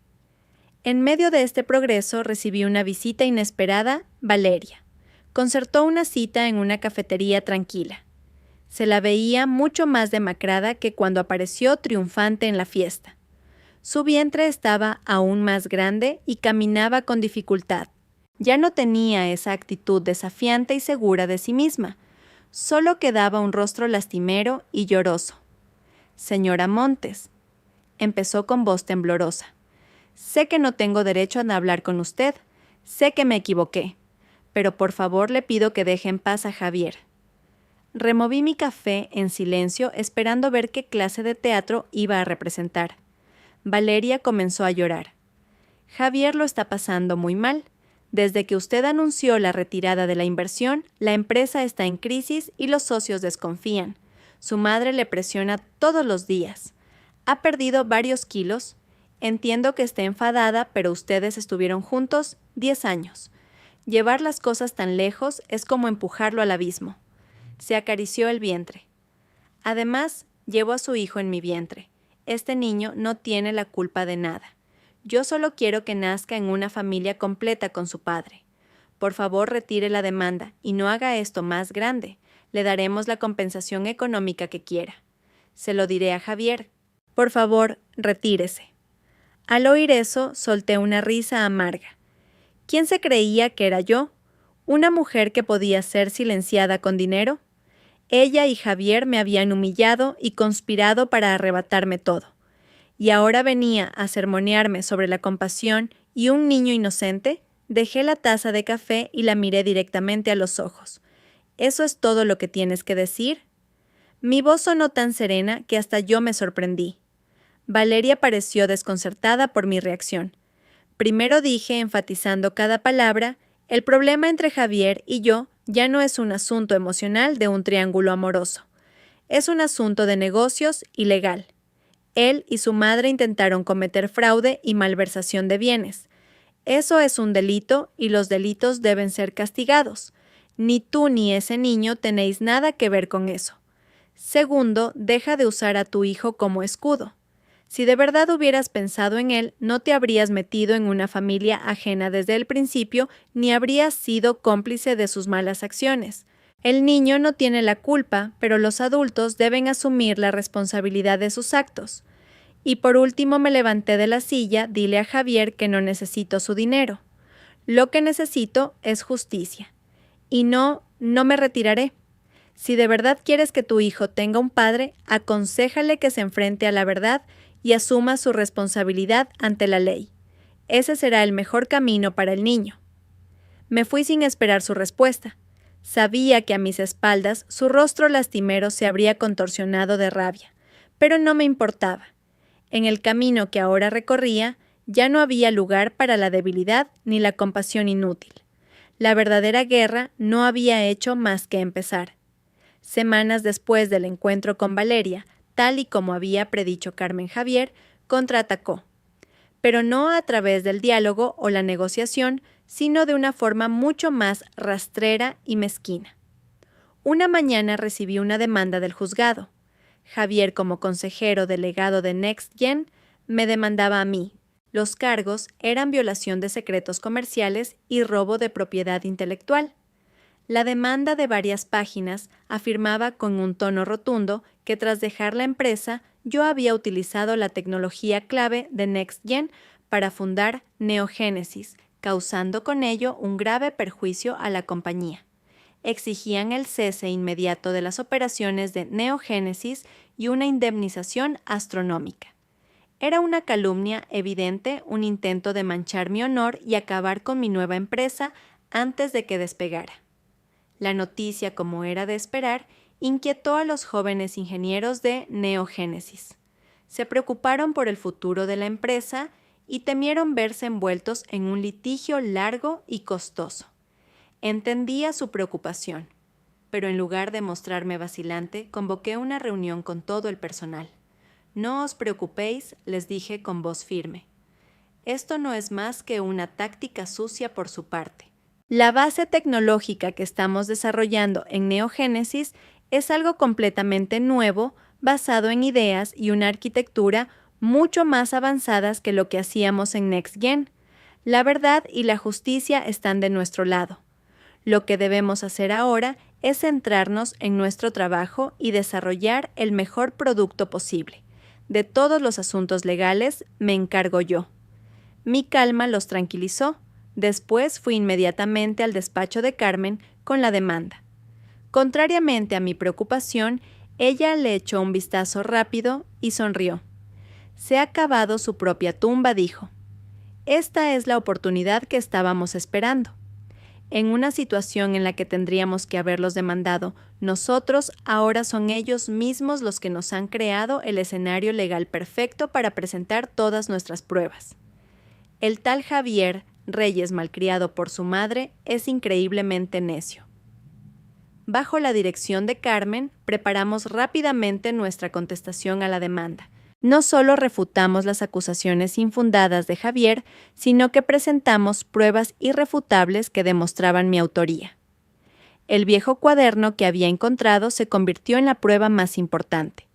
En medio de este progreso recibí una visita inesperada, Valeria. Concertó una cita en una cafetería tranquila. Se la veía mucho más demacrada que cuando apareció triunfante en la fiesta. Su vientre estaba aún más grande y caminaba con dificultad. Ya no tenía esa actitud desafiante y segura de sí misma. Solo quedaba un rostro lastimero y lloroso. «Señora Montes», empezó con voz temblorosa, «sé que no tengo derecho a hablar con usted. Sé que me equivoqué. Pero por favor le pido que deje en paz a Javier». Removí mi café en silencio esperando ver qué clase de teatro iba a representar. Valeria comenzó a llorar. «Javier lo está pasando muy mal. Desde que usted anunció la retirada de la inversión, la empresa está en crisis y los socios desconfían. Su madre le presiona todos los días. Ha perdido varios kilos. Entiendo que esté enfadada, pero ustedes estuvieron juntos 10 años. Llevar las cosas tan lejos es como empujarlo al abismo». Se acarició el vientre. «Además, llevo a su hijo en mi vientre. Este niño no tiene la culpa de nada. Yo solo quiero que nazca en una familia completa con su padre. Por favor, retire la demanda y no haga esto más grande. Le daremos la compensación económica que quiera. Se lo diré a Javier. Por favor, retírese». Al oír eso, solté una risa amarga. ¿Quién se creía que era yo? ¿Una mujer que podía ser silenciada con dinero? Ella y Javier me habían humillado y conspirado para arrebatarme todo. ¿Y ahora venía a sermonearme sobre la compasión y un niño inocente? Dejé la taza de café y la miré directamente a los ojos. ¿Eso es todo lo que tienes que decir? Mi voz sonó tan serena que hasta yo me sorprendí. Valeria pareció desconcertada por mi reacción. Primero dije, enfatizando cada palabra, el problema entre Javier y yo ya no es un asunto emocional de un triángulo amoroso. Es un asunto de negocios y legal. Él y su madre intentaron cometer fraude y malversación de bienes. Eso es un delito y los delitos deben ser castigados. Ni tú ni ese niño tenéis nada que ver con eso. Segundo, deja de usar a tu hijo como escudo. Si de verdad hubieras pensado en él, no te habrías metido en una familia ajena desde el principio, ni habrías sido cómplice de sus malas acciones. El niño no tiene la culpa, pero los adultos deben asumir la responsabilidad de sus actos. Y por último me levanté de la silla, dile a Javier que no necesito su dinero. Lo que necesito es justicia. Y no me retiraré. Si de verdad quieres que tu hijo tenga un padre, aconséjale que se enfrente a la verdad y asuma su responsabilidad ante la ley. Ese será el mejor camino para el niño. Me fui sin esperar su respuesta. Sabía que a mis espaldas su rostro lastimero se habría contorsionado de rabia, pero no me importaba. En el camino que ahora recorría, ya no había lugar para la debilidad ni la compasión inútil. La verdadera guerra no había hecho más que empezar. Semanas después del encuentro con Valeria, tal y como había predicho Carmen Javier, contraatacó. Pero no a través del diálogo o la negociación, sino de una forma mucho más rastrera y mezquina. Una mañana recibí una demanda del juzgado. Javier, como consejero delegado de Next Gen, me demandaba a mí. Los cargos eran violación de secretos comerciales y robo de propiedad intelectual. La demanda de varias páginas afirmaba con un tono rotundo que tras dejar la empresa yo había utilizado la tecnología clave de Next Gen para fundar Neogénesis, causando con ello un grave perjuicio a la compañía. Exigían el cese inmediato de las operaciones de Neogénesis y una indemnización astronómica. Era una calumnia evidente, un intento de manchar mi honor y acabar con mi nueva empresa antes de que despegara. La noticia, como era de esperar, inquietó a los jóvenes ingenieros de Neogénesis. Se preocuparon por el futuro de la empresa y temieron verse envueltos en un litigio largo y costoso. Entendía su preocupación, pero en lugar de mostrarme vacilante, convoqué una reunión con todo el personal. No os preocupéis, les dije con voz firme. Esto no es más que una táctica sucia por su parte. La base tecnológica que estamos desarrollando en Neogénesis es algo completamente nuevo, basado en ideas y una arquitectura mucho más avanzadas que lo que hacíamos en NextGen. La verdad y la justicia están de nuestro lado. Lo que debemos hacer ahora es centrarnos en nuestro trabajo y desarrollar el mejor producto posible. De todos los asuntos legales me encargo yo. Mi calma los tranquilizó. Después fui inmediatamente al despacho de Carmen con la demanda. Contrariamente a mi preocupación, ella le echó un vistazo rápido y sonrió. Se ha cavado su propia tumba, dijo. Esta es la oportunidad que estábamos esperando. En una situación en la que tendríamos que haberlos demandado nosotros, ahora son ellos mismos los que nos han creado el escenario legal perfecto para presentar todas nuestras pruebas. El tal Javier Reyes, malcriado por su madre, es increíblemente necio. Bajo la dirección de Carmen, preparamos rápidamente nuestra contestación a la demanda. No solo refutamos las acusaciones infundadas de Javier, sino que presentamos pruebas irrefutables que demostraban mi autoría. El viejo cuaderno que había encontrado se convirtió en la prueba más importante.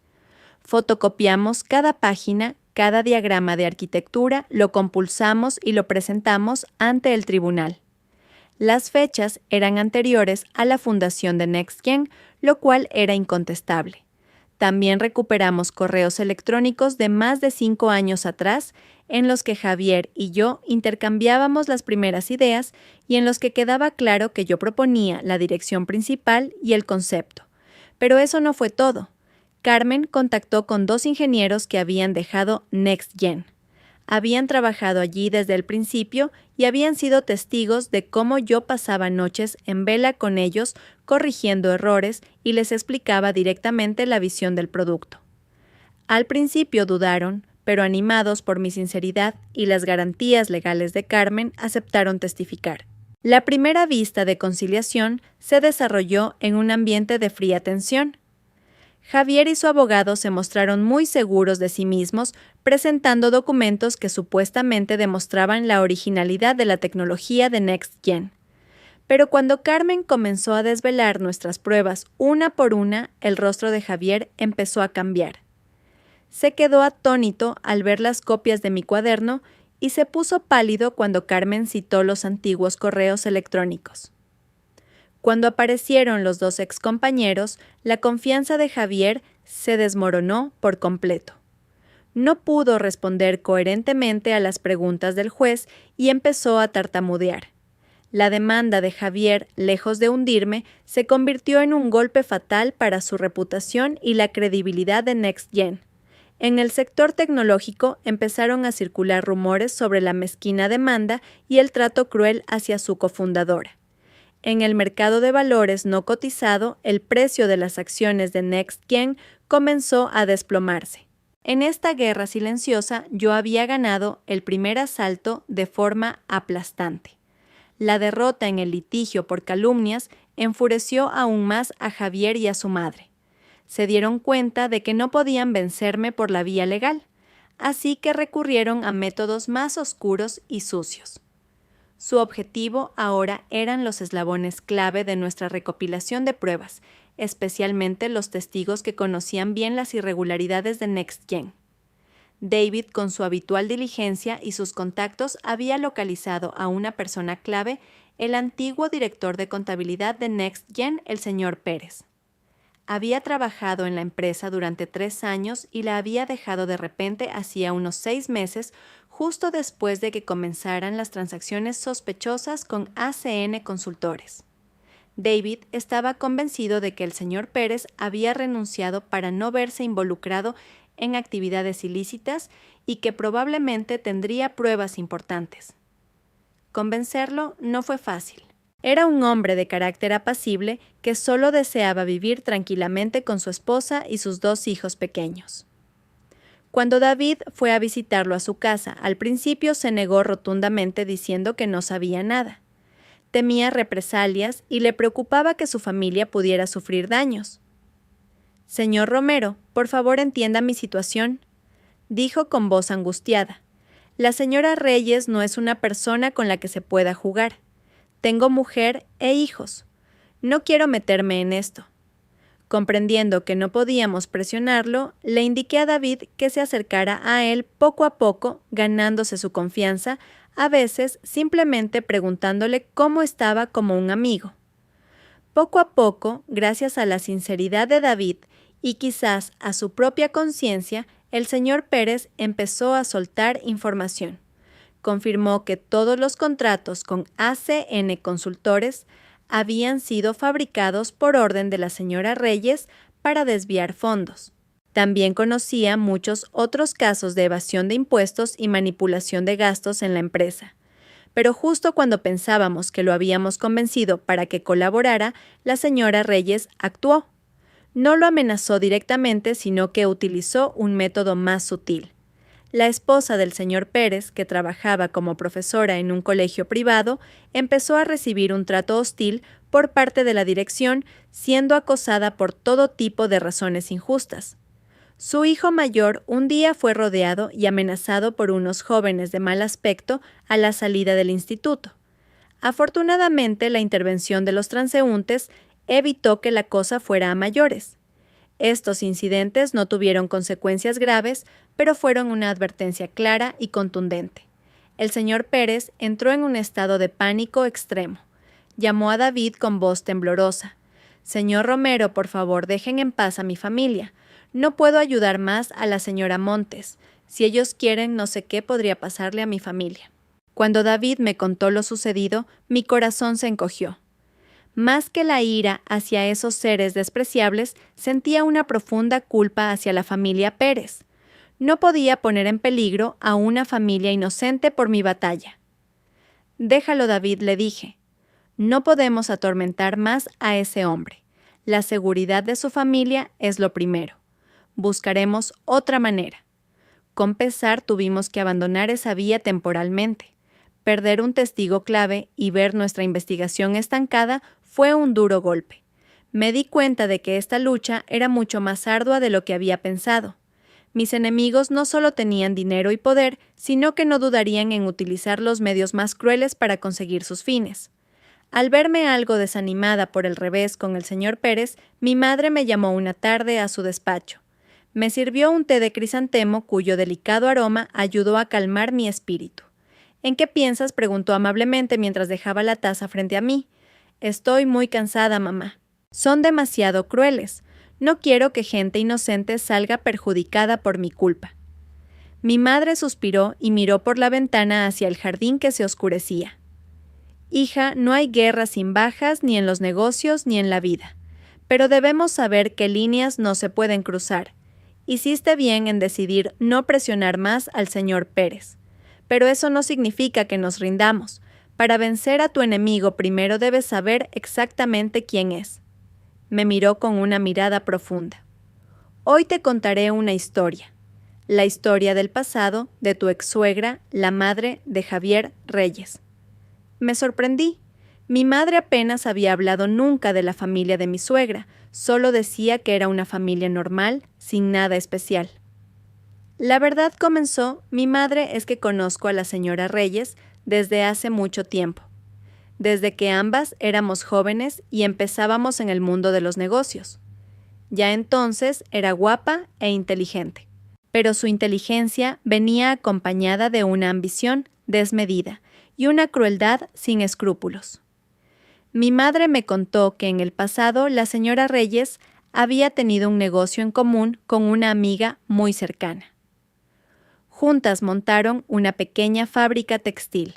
Fotocopiamos cada página, cada diagrama de arquitectura, lo compulsamos y lo presentamos ante el tribunal. Las fechas eran anteriores a la fundación de NextGen, lo cual era incontestable. También recuperamos correos electrónicos de más de 5 años atrás, en los que Javier y yo intercambiábamos las primeras ideas y en los que quedaba claro que yo proponía la dirección principal y el concepto. Pero eso no fue todo. Carmen contactó con 2 ingenieros que habían dejado NextGen. Habían trabajado allí desde el principio y habían sido testigos de cómo yo pasaba noches en vela con ellos corrigiendo errores y les explicaba directamente la visión del producto. Al principio dudaron, pero animados por mi sinceridad y las garantías legales de Carmen, aceptaron testificar. La primera vista de conciliación se desarrolló en un ambiente de fría tensión. Javier y su abogado se mostraron muy seguros de sí mismos, presentando documentos que supuestamente demostraban la originalidad de la tecnología de NextGen. Pero cuando Carmen comenzó a desvelar nuestras pruebas una por una, el rostro de Javier empezó a cambiar. Se quedó atónito al ver las copias de mi cuaderno y se puso pálido cuando Carmen citó los antiguos correos electrónicos. Cuando aparecieron los 2 excompañeros, la confianza de Javier se desmoronó por completo. No pudo responder coherentemente a las preguntas del juez y empezó a tartamudear. La demanda de Javier, lejos de hundirme, se convirtió en un golpe fatal para su reputación y la credibilidad de NextGen. En el sector tecnológico empezaron a circular rumores sobre la mezquina demanda y el trato cruel hacia su cofundadora. En el mercado de valores no cotizado, el precio de las acciones de NextGen comenzó a desplomarse. En esta guerra silenciosa, yo había ganado el primer asalto de forma aplastante. La derrota en el litigio por calumnias enfureció aún más a Javier y a su madre. Se dieron cuenta de que no podían vencerme por la vía legal, así que recurrieron a métodos más oscuros y sucios. Su objetivo ahora eran los eslabones clave de nuestra recopilación de pruebas, especialmente los testigos que conocían bien las irregularidades de NextGen. David, con su habitual diligencia y sus contactos, había localizado a una persona clave, el antiguo director de contabilidad de NextGen, el señor Pérez. Había trabajado en la empresa durante 3 años y la había dejado de repente hacía unos 6 meses, justo después de que comenzaran las transacciones sospechosas con ACN Consultores. David estaba convencido de que el señor Pérez había renunciado para no verse involucrado en actividades ilícitas y que probablemente tendría pruebas importantes. Convencerlo no fue fácil. Era un hombre de carácter apacible que solo deseaba vivir tranquilamente con su esposa y sus 2 hijos pequeños. Cuando David fue a visitarlo a su casa, al principio se negó rotundamente diciendo que no sabía nada. Temía represalias y le preocupaba que su familia pudiera sufrir daños. «Señor Romero, por favor entienda mi situación», dijo con voz angustiada. «La señora Reyes no es una persona con la que se pueda jugar. Tengo mujer e hijos. No quiero meterme en esto». Comprendiendo que no podíamos presionarlo, le indiqué a David que se acercara a él poco a poco, ganándose su confianza, a veces simplemente preguntándole cómo estaba como un amigo. Poco a poco, gracias a la sinceridad de David y quizás a su propia conciencia, el señor Pérez empezó a soltar información. Confirmó que todos los contratos con ACN Consultores habían sido fabricados por orden de la señora Reyes para desviar fondos. También conocía muchos otros casos de evasión de impuestos y manipulación de gastos en la empresa. Pero justo cuando pensábamos que lo habíamos convencido para que colaborara, la señora Reyes actuó. No lo amenazó directamente, sino que utilizó un método más sutil. La esposa del señor Pérez, que trabajaba como profesora en un colegio privado, empezó a recibir un trato hostil por parte de la dirección, siendo acosada por todo tipo de razones injustas. Su hijo mayor un día fue rodeado y amenazado por unos jóvenes de mal aspecto a la salida del instituto. Afortunadamente, la intervención de los transeúntes evitó que la cosa fuera a mayores. Estos incidentes no tuvieron consecuencias graves, pero fueron una advertencia clara y contundente. El señor Pérez entró en un estado de pánico extremo. Llamó a David con voz temblorosa. «Señor Romero, por favor, dejen en paz a mi familia. No puedo ayudar más a la señora Montes. Si ellos quieren, no sé qué podría pasarle a mi familia». Cuando David me contó lo sucedido, mi corazón se encogió. Más que la ira hacia esos seres despreciables, sentía una profunda culpa hacia la familia Pérez. No podía poner en peligro a una familia inocente por mi batalla. «Déjalo, David», le dije. «No podemos atormentar más a ese hombre. La seguridad de su familia es lo primero. Buscaremos otra manera». Con pesar tuvimos que abandonar esa vía temporalmente. Perder un testigo clave y ver nuestra investigación estancada fue un duro golpe. Me di cuenta de que esta lucha era mucho más ardua de lo que había pensado. Mis enemigos no solo tenían dinero y poder, sino que no dudarían en utilizar los medios más crueles para conseguir sus fines. Al verme algo desanimada por el revés con el señor Pérez, mi madre me llamó una tarde a su despacho. Me sirvió un té de crisantemo cuyo delicado aroma ayudó a calmar mi espíritu. «¿En qué piensas?», preguntó amablemente mientras dejaba la taza frente a mí. «Estoy muy cansada, mamá. Son demasiado crueles. No quiero que gente inocente salga perjudicada por mi culpa». Mi madre suspiró y miró por la ventana hacia el jardín que se oscurecía. «Hija, no hay guerra sin bajas ni en los negocios ni en la vida. Pero debemos saber qué líneas no se pueden cruzar. Hiciste bien en decidir no presionar más al señor Pérez. Pero eso no significa que nos rindamos. Para vencer a tu enemigo primero debes saber exactamente quién es». Me miró con una mirada profunda. «Hoy te contaré una historia. La historia del pasado de tu ex-suegra, la madre de Javier Reyes». Me sorprendí. Mi madre apenas había hablado nunca de la familia de mi suegra, solo decía que era una familia normal, sin nada especial. «La verdad», comenzó, «mi madre es que conozco a la señora Reyes desde hace mucho tiempo, desde que ambas éramos jóvenes y empezábamos en el mundo de los negocios. Ya entonces era guapa e inteligente, pero su inteligencia venía acompañada de una ambición desmedida y una crueldad sin escrúpulos. Mi madre me contó que en el pasado la señora Reyes había tenido un negocio en común con una amiga muy cercana. Juntas montaron una pequeña fábrica textil.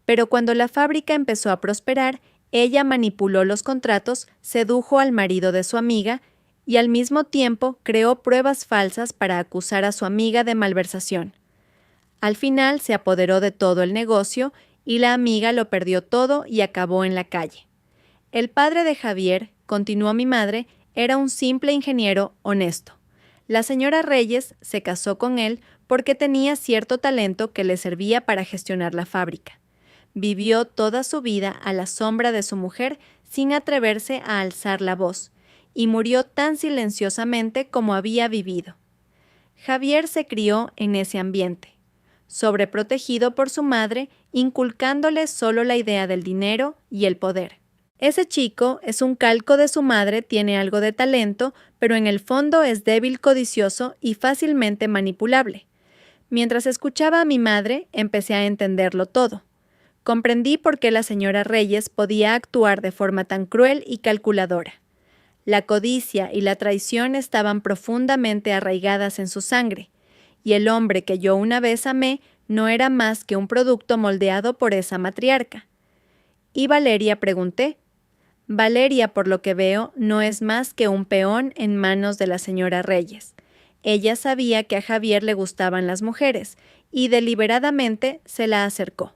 Pero cuando la fábrica empezó a prosperar, ella manipuló los contratos, sedujo al marido de su amiga y al mismo tiempo creó pruebas falsas para acusar a su amiga de malversación. Al final se apoderó de todo el negocio y la amiga lo perdió todo y acabó en la calle. El padre de Javier, continuó mi madre, era un simple ingeniero honesto. La señora Reyes se casó con él porque tenía cierto talento que le servía para gestionar la fábrica. Vivió toda su vida a la sombra de su mujer sin atreverse a alzar la voz, y murió tan silenciosamente como había vivido. Javier se crió en ese ambiente, sobreprotegido por su madre, inculcándole solo la idea del dinero y el poder. Ese chico es un calco de su madre, tiene algo de talento, pero en el fondo es débil, codicioso y fácilmente manipulable. Mientras escuchaba a mi madre, empecé a entenderlo todo. Comprendí por qué la señora Reyes podía actuar de forma tan cruel y calculadora. La codicia y la traición estaban profundamente arraigadas en su sangre, y el hombre que yo una vez amé no era más que un producto moldeado por esa matriarca. ¿Y Valeria?, pregunté. Valeria, por lo que veo, no es más que un peón en manos de la señora Reyes. Ella sabía que a Javier le gustaban las mujeres, y deliberadamente se la acercó.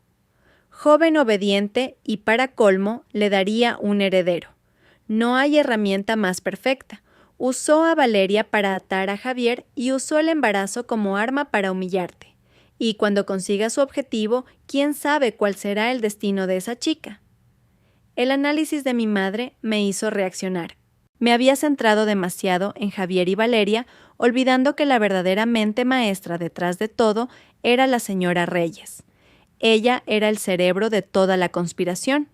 Joven, obediente y, para colmo, le daría un heredero. No hay herramienta más perfecta. Usó a Valeria para atar a Javier y usó el embarazo como arma para humillarte. Y cuando consiga su objetivo, ¿quién sabe cuál será el destino de esa chica? El análisis de mi madre me hizo reaccionar. Me había centrado demasiado en Javier y Valeria, olvidando que la verdadera mente maestra detrás de todo era la señora Reyes. Ella era el cerebro de toda la conspiración.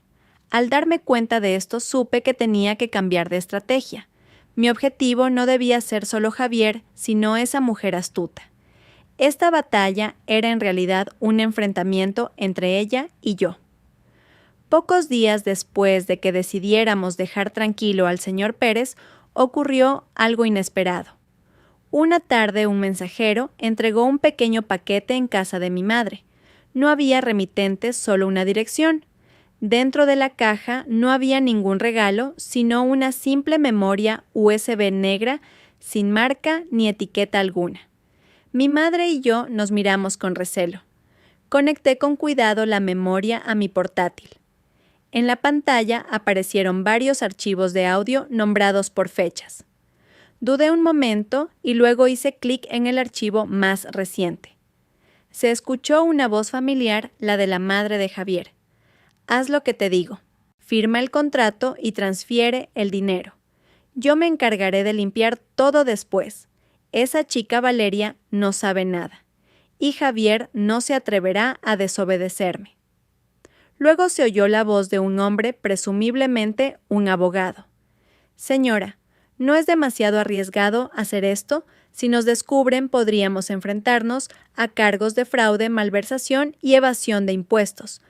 Al darme cuenta de esto, supe que tenía que cambiar de estrategia. Mi objetivo no debía ser solo Javier, sino esa mujer astuta. Esta batalla era en realidad un enfrentamiento entre ella y yo. Pocos días después de que decidiéramos dejar tranquilo al señor Pérez, ocurrió algo inesperado. Una tarde un mensajero entregó un pequeño paquete en casa de mi madre. No había remitentes, solo una dirección. Dentro de la caja no había ningún regalo, sino una simple memoria USB negra, sin marca ni etiqueta alguna. Mi madre y yo nos miramos con recelo. Conecté con cuidado la memoria a mi portátil. En la pantalla aparecieron varios archivos de audio nombrados por fechas. Dudé un momento y luego hice clic en el archivo más reciente. Se escuchó una voz familiar, la de la madre de Javier. Haz lo que te digo. Firma el contrato y transfiere el dinero. Yo me encargaré de limpiar todo después. Esa chica Valeria no sabe nada. Y Javier no se atreverá a desobedecerme. Luego se oyó la voz de un hombre, presumiblemente un abogado. Señora, ¿no es demasiado arriesgado hacer esto? Si nos descubren, podríamos enfrentarnos a cargos de fraude, malversación y evasión de impuestos.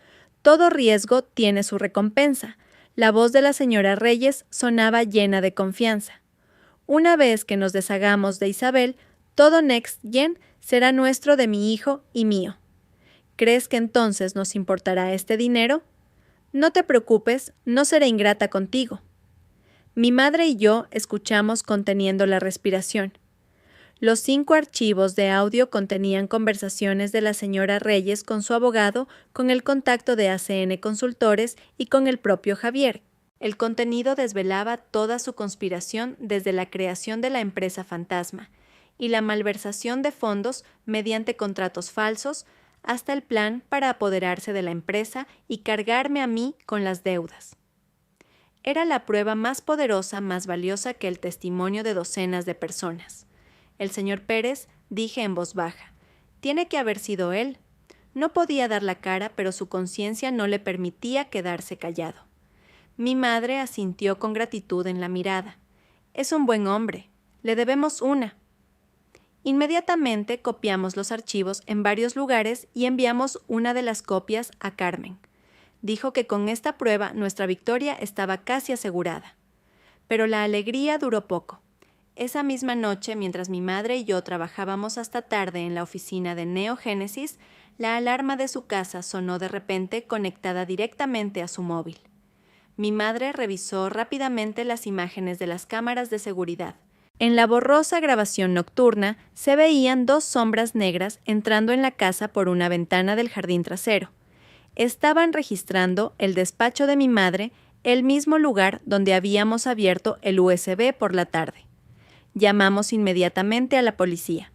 Todo riesgo tiene su recompensa. La voz de la señora Reyes sonaba llena de confianza. Una vez que nos deshagamos de Isabel, todo Next Gen será nuestro, de mi hijo y mío. ¿Crees que entonces nos importará este dinero? No te preocupes, no seré ingrata contigo. Mi madre y yo escuchamos conteniendo la respiración. Los 5 archivos de audio contenían conversaciones de la señora Reyes con su abogado, con el contacto de ACN Consultores y con el propio Javier. El contenido desvelaba toda su conspiración desde la creación de la empresa fantasma y la malversación de fondos mediante contratos falsos, hasta el plan para apoderarse de la empresa y cargarme a mí con las deudas. Era la prueba más poderosa, más valiosa que el testimonio de docenas de personas. El señor Pérez, dije en voz baja, tiene que haber sido él. No podía dar la cara, pero su conciencia no le permitía quedarse callado. Mi madre asintió con gratitud en la mirada. Es un buen hombre. Le debemos una. Inmediatamente copiamos los archivos en varios lugares y enviamos una de las copias a Carmen. Dijo que con esta prueba nuestra victoria estaba casi asegurada. Pero la alegría duró poco. Esa misma noche, mientras mi madre y yo trabajábamos hasta tarde en la oficina de Neogénesis, la alarma de su casa sonó de repente, conectada directamente a su móvil. Mi madre revisó rápidamente las imágenes de las cámaras de seguridad. En la borrosa grabación nocturna se veían 2 sombras negras entrando en la casa por una ventana del jardín trasero. Estaban registrando el despacho de mi madre, el mismo lugar donde habíamos abierto el USB por la tarde. Llamamos inmediatamente a la policía.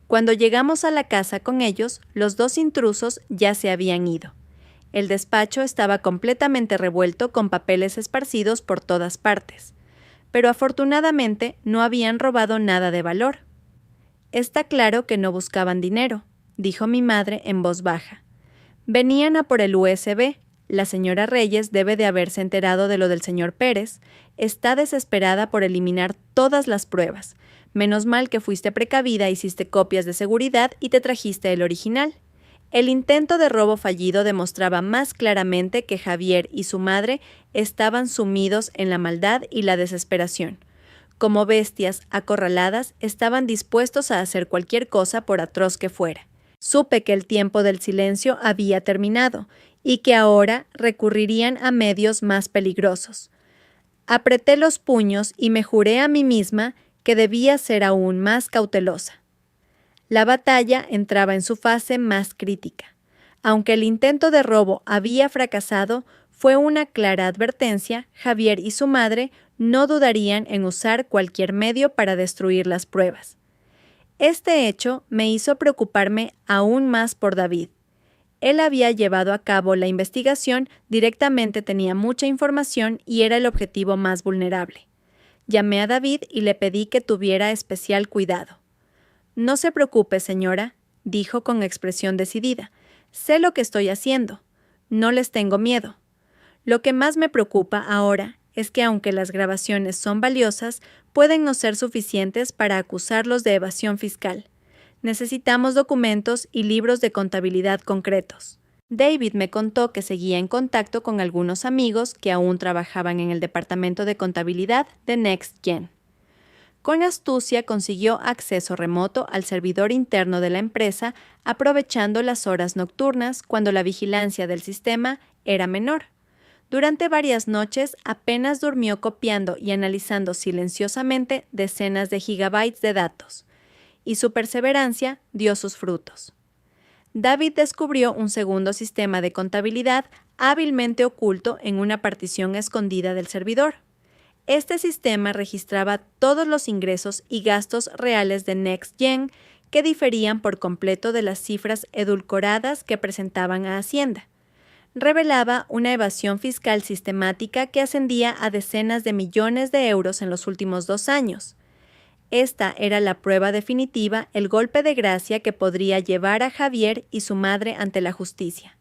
Cuando llegamos a la casa con ellos, los 2 intrusos ya se habían ido. El despacho estaba completamente revuelto con papeles esparcidos por todas partes, pero afortunadamente no habían robado nada de valor. «Está claro que no buscaban dinero», dijo mi madre en voz baja. «Venían a por el USB. La señora Reyes debe de haberse enterado de lo del señor Pérez. Está desesperada por eliminar todas las pruebas. Menos mal que fuiste precavida, hiciste copias de seguridad y te trajiste el original». El intento de robo fallido demostraba más claramente que Javier y su madre estaban sumidos en la maldad y la desesperación. Como bestias acorraladas, estaban dispuestos a hacer cualquier cosa por atroz que fuera. Supe que el tiempo del silencio había terminado y que ahora recurrirían a medios más peligrosos. Apreté los puños y me juré a mí misma que debía ser aún más cautelosa. La batalla entraba en su fase más crítica. Aunque el intento de robo había fracasado, fue una clara advertencia. Javier y su madre no dudarían en usar cualquier medio para destruir las pruebas. Este hecho me hizo preocuparme aún más por David. Él había llevado a cabo la investigación, directamente tenía mucha información y era el objetivo más vulnerable. Llamé a David y le pedí que tuviera especial cuidado. «No se preocupe, señora», dijo con expresión decidida. «Sé lo que estoy haciendo. No les tengo miedo. Lo que más me preocupa ahora es que aunque las grabaciones son valiosas, pueden no ser suficientes para acusarlos de evasión fiscal. Necesitamos documentos y libros de contabilidad concretos». David me contó que seguía en contacto con algunos amigos que aún trabajaban en el departamento de contabilidad de NextGen. Con astucia consiguió acceso remoto al servidor interno de la empresa, aprovechando las horas nocturnas cuando la vigilancia del sistema era menor. Durante varias noches apenas durmió copiando y analizando silenciosamente decenas de gigabytes de datos, y su perseverancia dio sus frutos. David descubrió un segundo sistema de contabilidad hábilmente oculto en una partición escondida del servidor. Este sistema registraba todos los ingresos y gastos reales de NextGen que diferían por completo de las cifras edulcoradas que presentaban a Hacienda. Revelaba una evasión fiscal sistemática que ascendía a decenas de millones de euros en los últimos 2 años. Esta era la prueba definitiva, el golpe de gracia que podría llevar a Javier y su madre ante la justicia.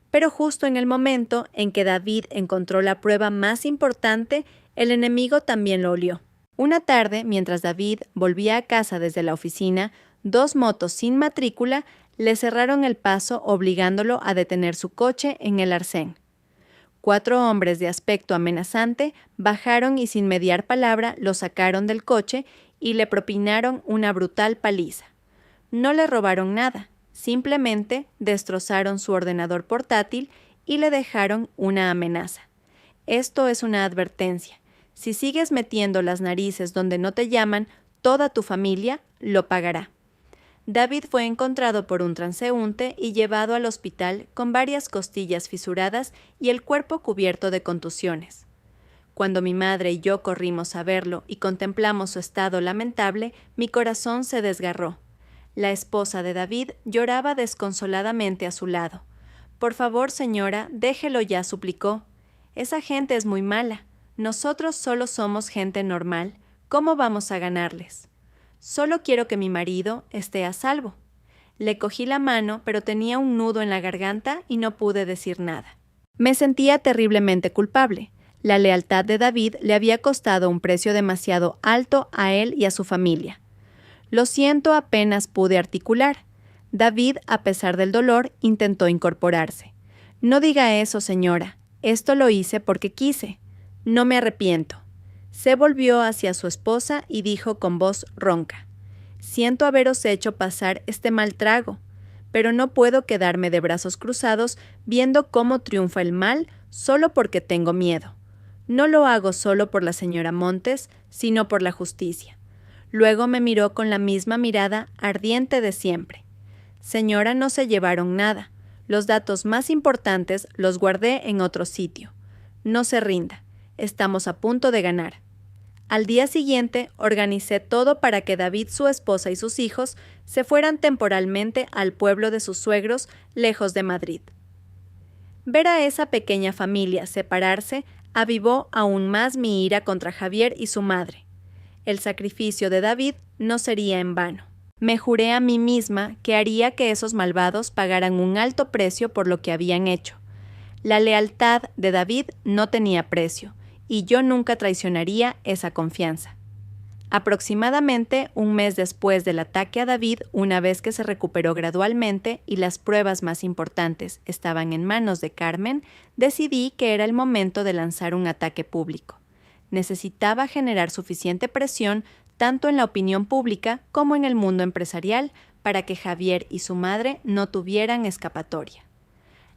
Pero justo en el momento en que David encontró la prueba más importante, el enemigo también lo olió. Una tarde, mientras David volvía a casa desde la oficina, 2 motos sin matrícula le cerraron el paso obligándolo a detener su coche en el arcén. 4 hombres de aspecto amenazante bajaron y sin mediar palabra lo sacaron del coche y le propinaron una brutal paliza. No le robaron nada, simplemente destrozaron su ordenador portátil y le dejaron una amenaza. Esto es una advertencia. Si sigues metiendo las narices donde no te llaman, toda tu familia lo pagará. David fue encontrado por un transeúnte y llevado al hospital con varias costillas fisuradas y el cuerpo cubierto de contusiones. Cuando mi madre y yo corrimos a verlo y contemplamos su estado lamentable, mi corazón se desgarró. La esposa de David lloraba desconsoladamente a su lado. «Por favor, señora, déjelo ya», suplicó. «Esa gente es muy mala. Nosotros solo somos gente normal. ¿Cómo vamos a ganarles? Solo quiero que mi marido esté a salvo». Le cogí la mano, pero tenía un nudo en la garganta y no pude decir nada. Me sentía terriblemente culpable. La lealtad de David le había costado un precio demasiado alto a él y a su familia. «Lo siento», apenas pude articular. David, a pesar del dolor, intentó incorporarse. «No diga eso, señora. Esto lo hice porque quise. No me arrepiento». Se volvió hacia su esposa y dijo con voz ronca: «Siento haberos hecho pasar este mal trago, pero no puedo quedarme de brazos cruzados viendo cómo triunfa el mal solo porque tengo miedo. No lo hago solo por la señora Montes, sino por la justicia». Luego me miró con la misma mirada ardiente de siempre. «Señora, no se llevaron nada. Los datos más importantes los guardé en otro sitio. No se rinda. Estamos a punto de ganar». Al día siguiente, organicé todo para que David, su esposa y sus hijos se fueran temporalmente al pueblo de sus suegros, lejos de Madrid. Ver a esa pequeña familia separarse avivó aún más mi ira contra Javier y su madre. El sacrificio de David no sería en vano. Me juré a mí misma que haría que esos malvados pagaran un alto precio por lo que habían hecho. La lealtad de David no tenía precio, y yo nunca traicionaría esa confianza. Aproximadamente un mes después del ataque a David, una vez que se recuperó gradualmente y las pruebas más importantes estaban en manos de Carmen, decidí que era el momento de lanzar un ataque público. Necesitaba generar suficiente presión tanto en la opinión pública como en el mundo empresarial para que Javier y su madre no tuvieran escapatoria.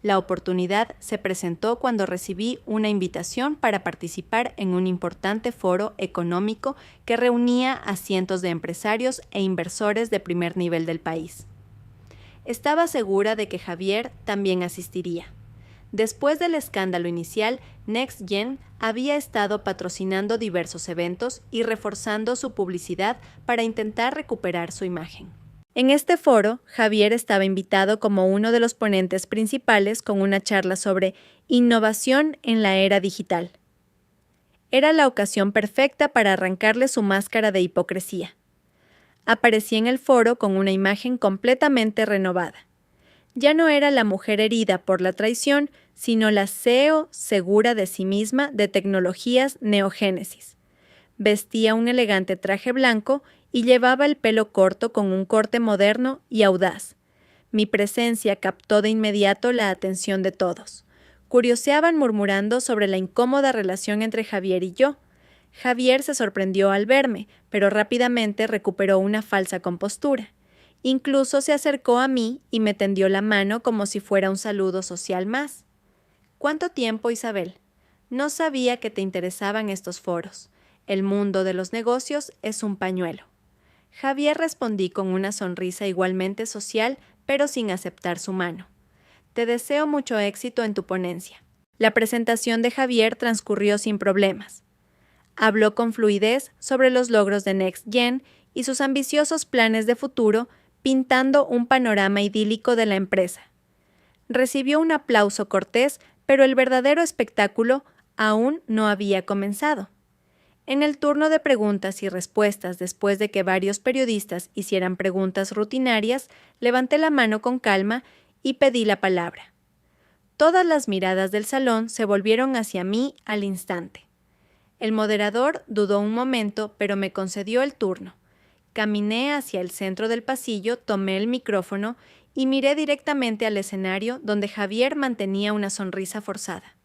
La oportunidad se presentó cuando recibí una invitación para participar en un importante foro económico que reunía a cientos de empresarios e inversores de primer nivel del país. Estaba segura de que Javier también asistiría. Después del escándalo inicial, NextGen había estado patrocinando diversos eventos y reforzando su publicidad para intentar recuperar su imagen. En este foro, Javier estaba invitado como uno de los ponentes principales con una charla sobre innovación en la era digital. Era la ocasión perfecta para arrancarle su máscara de hipocresía. Aparecí en el foro con una imagen completamente renovada. Ya no era la mujer herida por la traición, sino la CEO segura de sí misma de tecnologías Neogénesis. Vestía un elegante traje blanco y llevaba el pelo corto con un corte moderno y audaz. Mi presencia captó de inmediato la atención de todos. Curioseaban murmurando sobre la incómoda relación entre Javier y yo. Javier se sorprendió al verme, pero rápidamente recuperó una falsa compostura. Incluso se acercó a mí y me tendió la mano como si fuera un saludo social más. ¿Cuánto tiempo, Isabel? No sabía que te interesaban estos foros. El mundo de los negocios es un pañuelo. Javier respondí con una sonrisa igualmente social, pero sin aceptar su mano. Te deseo mucho éxito en tu ponencia. La presentación de Javier transcurrió sin problemas. Habló con fluidez sobre los logros de NextGen y sus ambiciosos planes de futuro, pintando un panorama idílico de la empresa. Recibió un aplauso cortés, pero el verdadero espectáculo aún no había comenzado. En el turno de preguntas y respuestas, después de que varios periodistas hicieran preguntas rutinarias, levanté la mano con calma y pedí la palabra. Todas las miradas del salón se volvieron hacia mí al instante. El moderador dudó un momento, pero me concedió el turno. Caminé hacia el centro del pasillo, tomé el micrófono y miré directamente al escenario donde Javier mantenía una sonrisa forzada.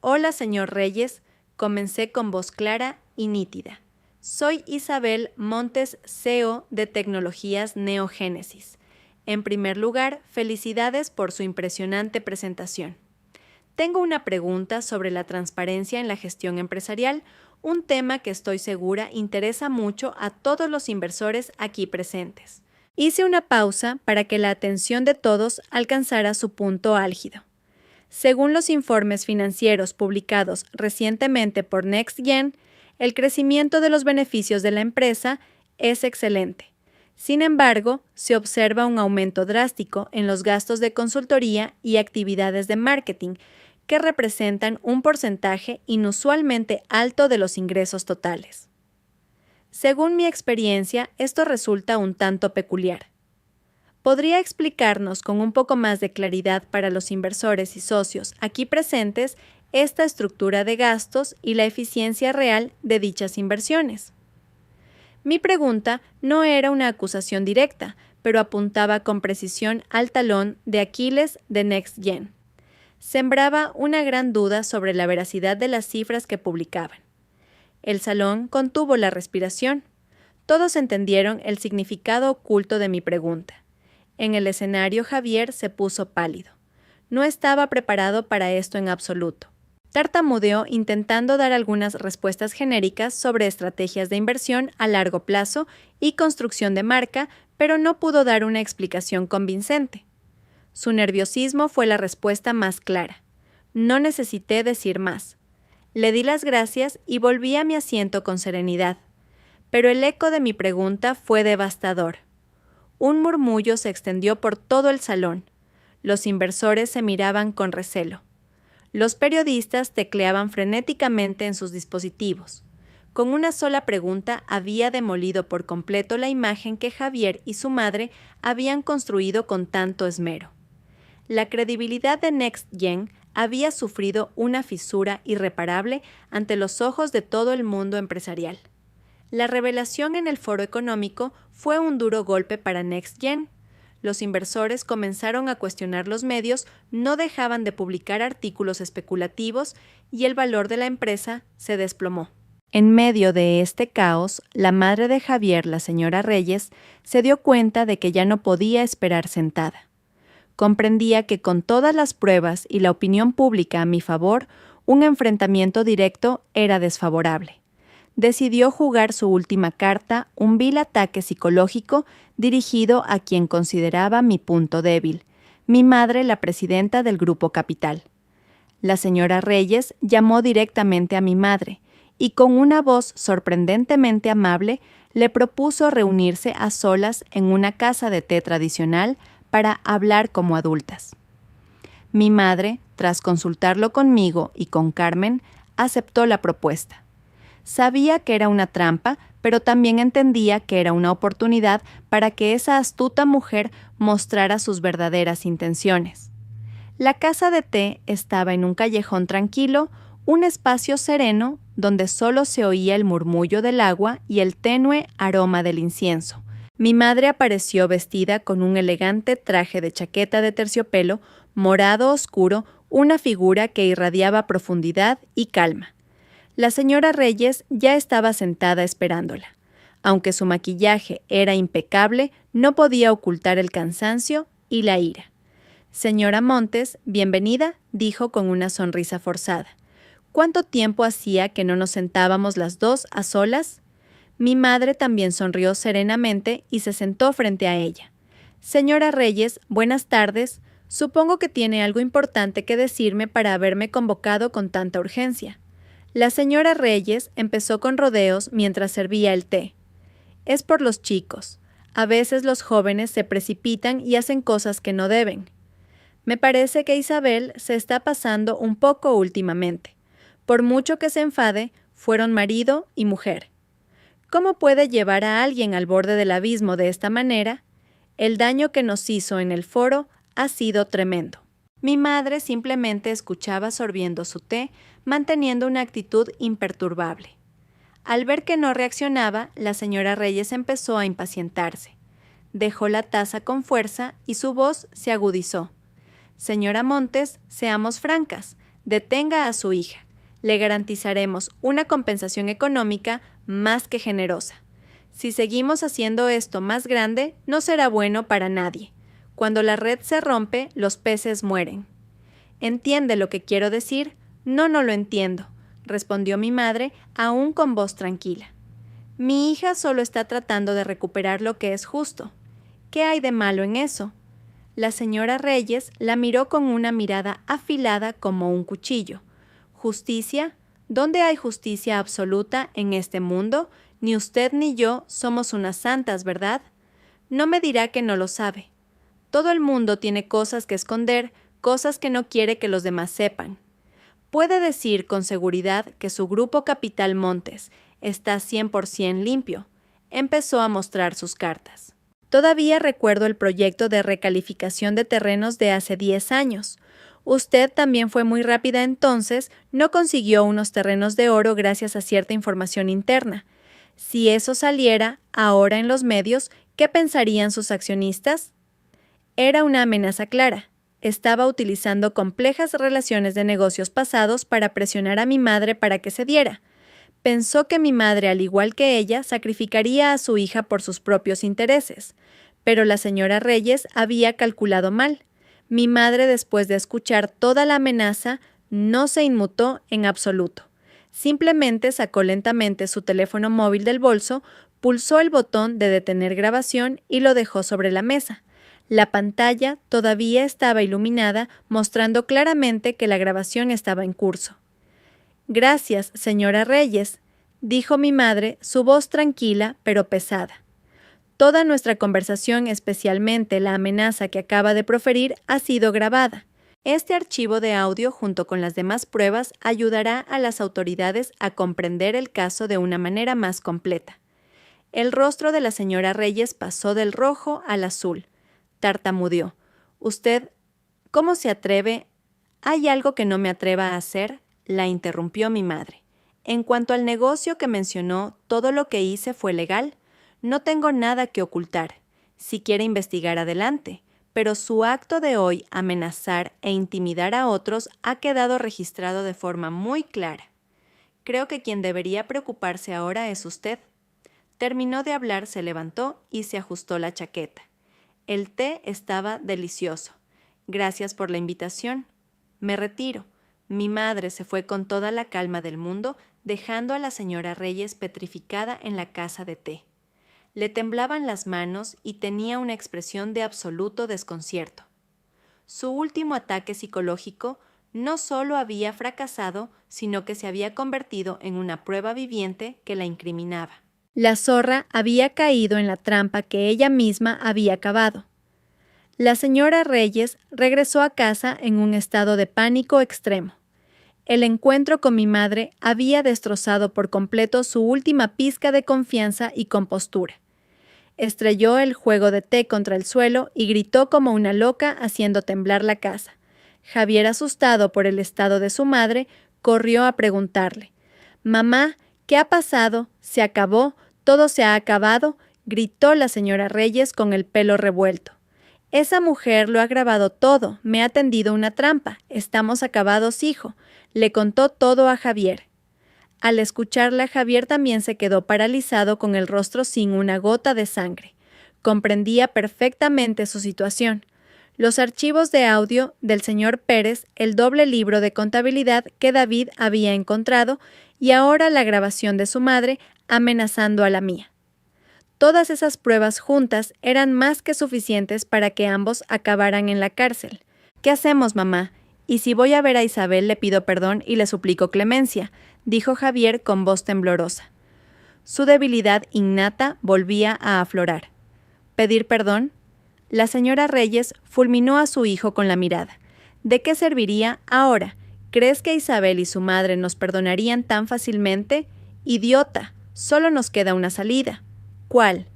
«Hola, señor Reyes», comencé con voz clara y nítida. «Soy Isabel Montes, CEO de Tecnologías Neogénesis. En primer lugar, felicidades por su impresionante presentación. Tengo una pregunta sobre la transparencia en la gestión empresarial, un tema que estoy segura interesa mucho a todos los inversores aquí presentes». Hice una pausa para que la atención de todos alcanzara su punto álgido. Según los informes financieros publicados recientemente por NextGen, el crecimiento de los beneficios de la empresa es excelente. Sin embargo, se observa un aumento drástico en los gastos de consultoría y actividades de marketing, que representan un porcentaje inusualmente alto de los ingresos totales. Según mi experiencia, esto resulta un tanto peculiar. ¿Podría explicarnos con un poco más de claridad para los inversores y socios aquí presentes esta estructura de gastos y la eficiencia real de dichas inversiones? Mi pregunta no era una acusación directa, pero apuntaba con precisión al talón de Aquiles de NextGen. Sembraba una gran duda sobre la veracidad de las cifras que publicaban. El salón contuvo la respiración. Todos entendieron el significado oculto de mi pregunta. En el escenario, Javier se puso pálido. No estaba preparado para esto en absoluto. Tartamudeó intentando dar algunas respuestas genéricas sobre estrategias de inversión a largo plazo y construcción de marca, pero no pudo dar una explicación convincente. Su nerviosismo fue la respuesta más clara. No necesité decir más. Le di las gracias y volví a mi asiento con serenidad. Pero el eco de mi pregunta fue devastador. Un murmullo se extendió por todo el salón. Los inversores se miraban con recelo. Los periodistas tecleaban frenéticamente en sus dispositivos. Con una sola pregunta había demolido por completo la imagen que Javier y su madre habían construido con tanto esmero. La credibilidad de NextGen había sufrido una fisura irreparable ante los ojos de todo el mundo empresarial. La revelación en el Foro Económico fue un duro golpe para NextGen. Los inversores comenzaron a cuestionar los medios, no dejaban de publicar artículos especulativos y el valor de la empresa se desplomó. En medio de este caos, la madre de Javier, la señora Reyes, se dio cuenta de que ya no podía esperar sentada. Comprendía que con todas las pruebas y la opinión pública a mi favor, un enfrentamiento directo era desfavorable. Decidió jugar su última carta, un vil ataque psicológico dirigido a quien consideraba mi punto débil, mi madre, la presidenta del Grupo Capital. La señora Reyes llamó directamente a mi madre y con una voz sorprendentemente amable le propuso reunirse a solas en una casa de té tradicional para hablar como adultas. Mi madre, tras consultarlo conmigo y con Carmen, aceptó la propuesta. Sabía que era una trampa, pero también entendía que era una oportunidad para que esa astuta mujer mostrara sus verdaderas intenciones. La casa de té estaba en un callejón tranquilo, un espacio sereno donde solo se oía el murmullo del agua y el tenue aroma del incienso. Mi madre apareció vestida con un elegante traje de chaqueta de terciopelo, morado oscuro, una figura que irradiaba profundidad y calma. La señora Reyes ya estaba sentada esperándola. Aunque su maquillaje era impecable, no podía ocultar el cansancio y la ira. «Señora Montes, bienvenida», dijo con una sonrisa forzada. «¿Cuánto tiempo hacía que no nos sentábamos las dos a solas?» Mi madre también sonrió serenamente y se sentó frente a ella. «Señora Reyes, buenas tardes. Supongo que tiene algo importante que decirme para haberme convocado con tanta urgencia». La señora Reyes empezó con rodeos mientras servía el té. «Es por los chicos. A veces los jóvenes se precipitan y hacen cosas que no deben. Me parece que Isabel se está pasando un poco últimamente. Por mucho que se enfade, fueron marido y mujer. ¿Cómo puede llevar a alguien al borde del abismo de esta manera? El daño que nos hizo en el foro ha sido tremendo». Mi madre simplemente escuchaba sorbiendo su té, manteniendo una actitud imperturbable. Al ver que no reaccionaba, la señora Reyes empezó a impacientarse. Dejó la taza con fuerza y su voz se agudizó. «Señora Montes, seamos francas, detenga a su hija. Le garantizaremos una compensación económica más que generosa. Si seguimos haciendo esto más grande, no será bueno para nadie. Cuando la red se rompe, los peces mueren». «¿Entiende lo que quiero decir?» No lo entiendo», respondió mi madre, aún con voz tranquila. «Mi hija solo está tratando de recuperar lo que es justo. ¿Qué hay de malo en eso?» La señora Reyes la miró con una mirada afilada como un cuchillo. «¿Justicia? ¿Dónde hay justicia absoluta en este mundo? Ni usted ni yo somos unas santas, ¿verdad? No me dirá que no lo sabe. Todo el mundo tiene cosas que esconder, cosas que no quiere que los demás sepan. Puede decir con seguridad que su Grupo Capital Montes está 100% limpio». Empezó a mostrar sus cartas. «Todavía recuerdo el proyecto de recalificación de terrenos de hace 10 años. Usted también fue muy rápida entonces, no consiguió unos terrenos de oro gracias a cierta información interna. Si eso saliera ahora en los medios, ¿qué pensarían sus accionistas?» Era una amenaza clara. Estaba utilizando complejas relaciones de negocios pasados para presionar a mi madre para que cediera. Pensó que mi madre, al igual que ella, sacrificaría a su hija por sus propios intereses. Pero la señora Reyes había calculado mal. Mi madre, después de escuchar toda la amenaza, no se inmutó en absoluto. Simplemente sacó lentamente su teléfono móvil del bolso, pulsó el botón de detener grabación y lo dejó sobre la mesa. La pantalla todavía estaba iluminada, mostrando claramente que la grabación estaba en curso. «Gracias, señora Reyes», dijo mi madre, su voz tranquila pero pesada. Toda nuestra conversación, especialmente la amenaza que acaba de proferir, ha sido grabada. Este archivo de audio, junto con las demás pruebas, ayudará a las autoridades a comprender el caso de una manera más completa. El rostro de la señora Reyes pasó del rojo al azul. Tartamudeó. «Usted, ¿cómo se atreve? ¿Hay algo que no me atreva a hacer?», la interrumpió mi madre. «En cuanto al negocio que mencionó, todo lo que hice fue legal. No tengo nada que ocultar. Si quiere investigar, adelante. Pero su acto de hoy, amenazar e intimidar a otros, ha quedado registrado de forma muy clara. Creo que quien debería preocuparse ahora es usted». Terminó de hablar, se levantó y se ajustó la chaqueta. El té estaba delicioso. «Gracias por la invitación. Me retiro». Mi madre se fue con toda la calma del mundo, dejando a la señora Reyes petrificada en la casa de té. Le temblaban las manos y tenía una expresión de absoluto desconcierto. Su último ataque psicológico no solo había fracasado, sino que se había convertido en una prueba viviente que la incriminaba. La zorra había caído en la trampa que ella misma había cavado. La señora Reyes regresó a casa en un estado de pánico extremo. El encuentro con mi madre había destrozado por completo su última pizca de confianza y compostura. Estrelló el juego de té contra el suelo y gritó como una loca, haciendo temblar la casa. Javier, asustado por el estado de su madre, corrió a preguntarle: «Mamá, ¿qué ha pasado? ¿Se acabó? ¿Todo se ha acabado?», gritó la señora Reyes con el pelo revuelto. «Esa mujer lo ha grabado todo, me ha tendido una trampa. Estamos acabados, hijo», le contó todo a Javier. Al escucharla, Javier también se quedó paralizado con el rostro sin una gota de sangre. Comprendía perfectamente su situación. Los archivos de audio del señor Pérez, el doble libro de contabilidad que David había encontrado y ahora la grabación de su madre amenazando a la mía. Todas esas pruebas juntas eran más que suficientes para que ambos acabaran en la cárcel. «¿Qué hacemos, mamá? Y si voy a ver a Isabel, le pido perdón y le suplico clemencia», dijo Javier con voz temblorosa. Su debilidad innata volvía a aflorar. ¿Pedir perdón? La señora Reyes fulminó a su hijo con la mirada. «¿De qué serviría ahora? ¿Crees que Isabel y su madre nos perdonarían tan fácilmente? Idiota, solo nos queda una salida». «¿Cuál?»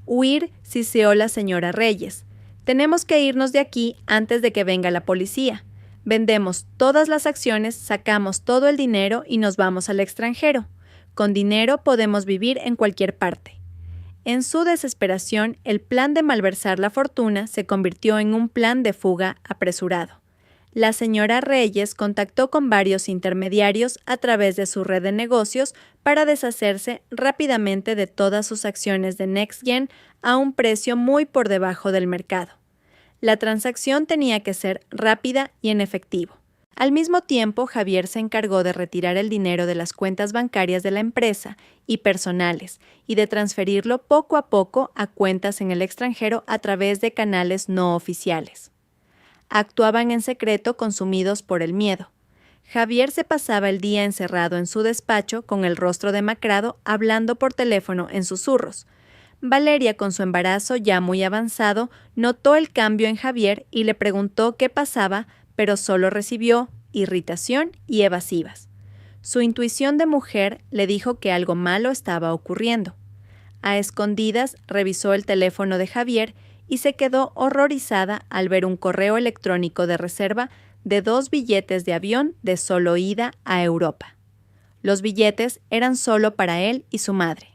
«Huir», siseó la señora Reyes. «Tenemos que irnos de aquí antes de que venga la policía. Vendemos todas las acciones, sacamos todo el dinero y nos vamos al extranjero. Con dinero podemos vivir en cualquier parte». En su desesperación, el plan de malversar la fortuna se convirtió en un plan de fuga apresurado. La señora Reyes contactó con varios intermediarios a través de su red de negocios para deshacerse rápidamente de todas sus acciones de NextGen a un precio muy por debajo del mercado. La transacción tenía que ser rápida y en efectivo. Al mismo tiempo, Javier se encargó de retirar el dinero de las cuentas bancarias de la empresa y personales y de transferirlo poco a poco a cuentas en el extranjero a través de canales no oficiales. Actuaban en secreto, consumidos por el miedo. Javier se pasaba el día encerrado en su despacho con el rostro demacrado, hablando por teléfono en susurros. Valeria, con su embarazo ya muy avanzado, notó el cambio en Javier y le preguntó qué pasaba, pero solo recibió irritación y evasivas. Su intuición de mujer le dijo que algo malo estaba ocurriendo. A escondidas revisó el teléfono de Javier y se quedó horrorizada al ver un correo electrónico de reserva de 2 billetes de avión de solo ida a Europa. Los billetes eran solo para él y su madre.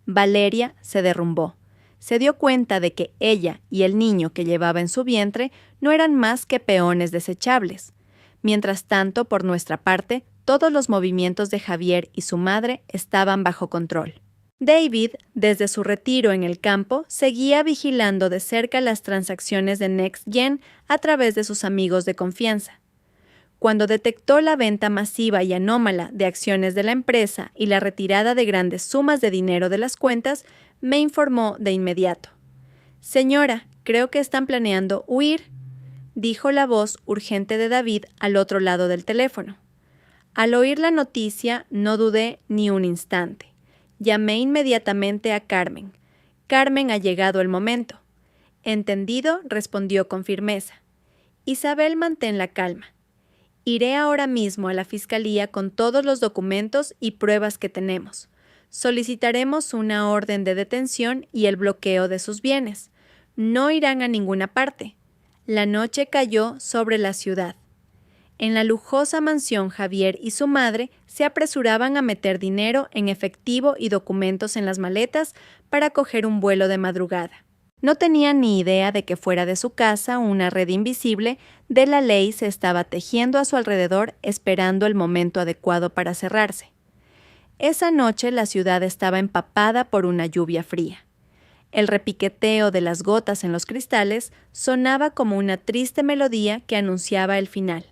Valeria se derrumbó. Se dio cuenta de que ella y el niño que llevaba en su vientre no eran más que peones desechables. Mientras tanto, por nuestra parte, todos los movimientos de Javier y su madre estaban bajo control. David, desde su retiro en el campo, seguía vigilando de cerca las transacciones de NextGen a través de sus amigos de confianza. Cuando detectó la venta masiva y anómala de acciones de la empresa y la retirada de grandes sumas de dinero de las cuentas, me informó de inmediato. «Señora, creo que están planeando huir», dijo la voz urgente de David al otro lado del teléfono. Al oír la noticia, no dudé ni un instante. Llamé inmediatamente a Carmen. Carmen, ha llegado el momento. Entendido, respondió con firmeza. Isabel, mantén la calma. Iré ahora mismo a la fiscalía con todos los documentos y pruebas que tenemos. Solicitaremos una orden de detención y el bloqueo de sus bienes. No irán a ninguna parte. La noche cayó sobre la ciudad. En la lujosa mansión, Javier y su madre se apresuraban a meter dinero en efectivo y documentos en las maletas para coger un vuelo de madrugada. No tenían ni idea de que fuera de su casa una red invisible de la ley se estaba tejiendo a su alrededor esperando el momento adecuado para cerrarse. Esa noche la ciudad estaba empapada por una lluvia fría. El repiqueteo de las gotas en los cristales sonaba como una triste melodía que anunciaba el final.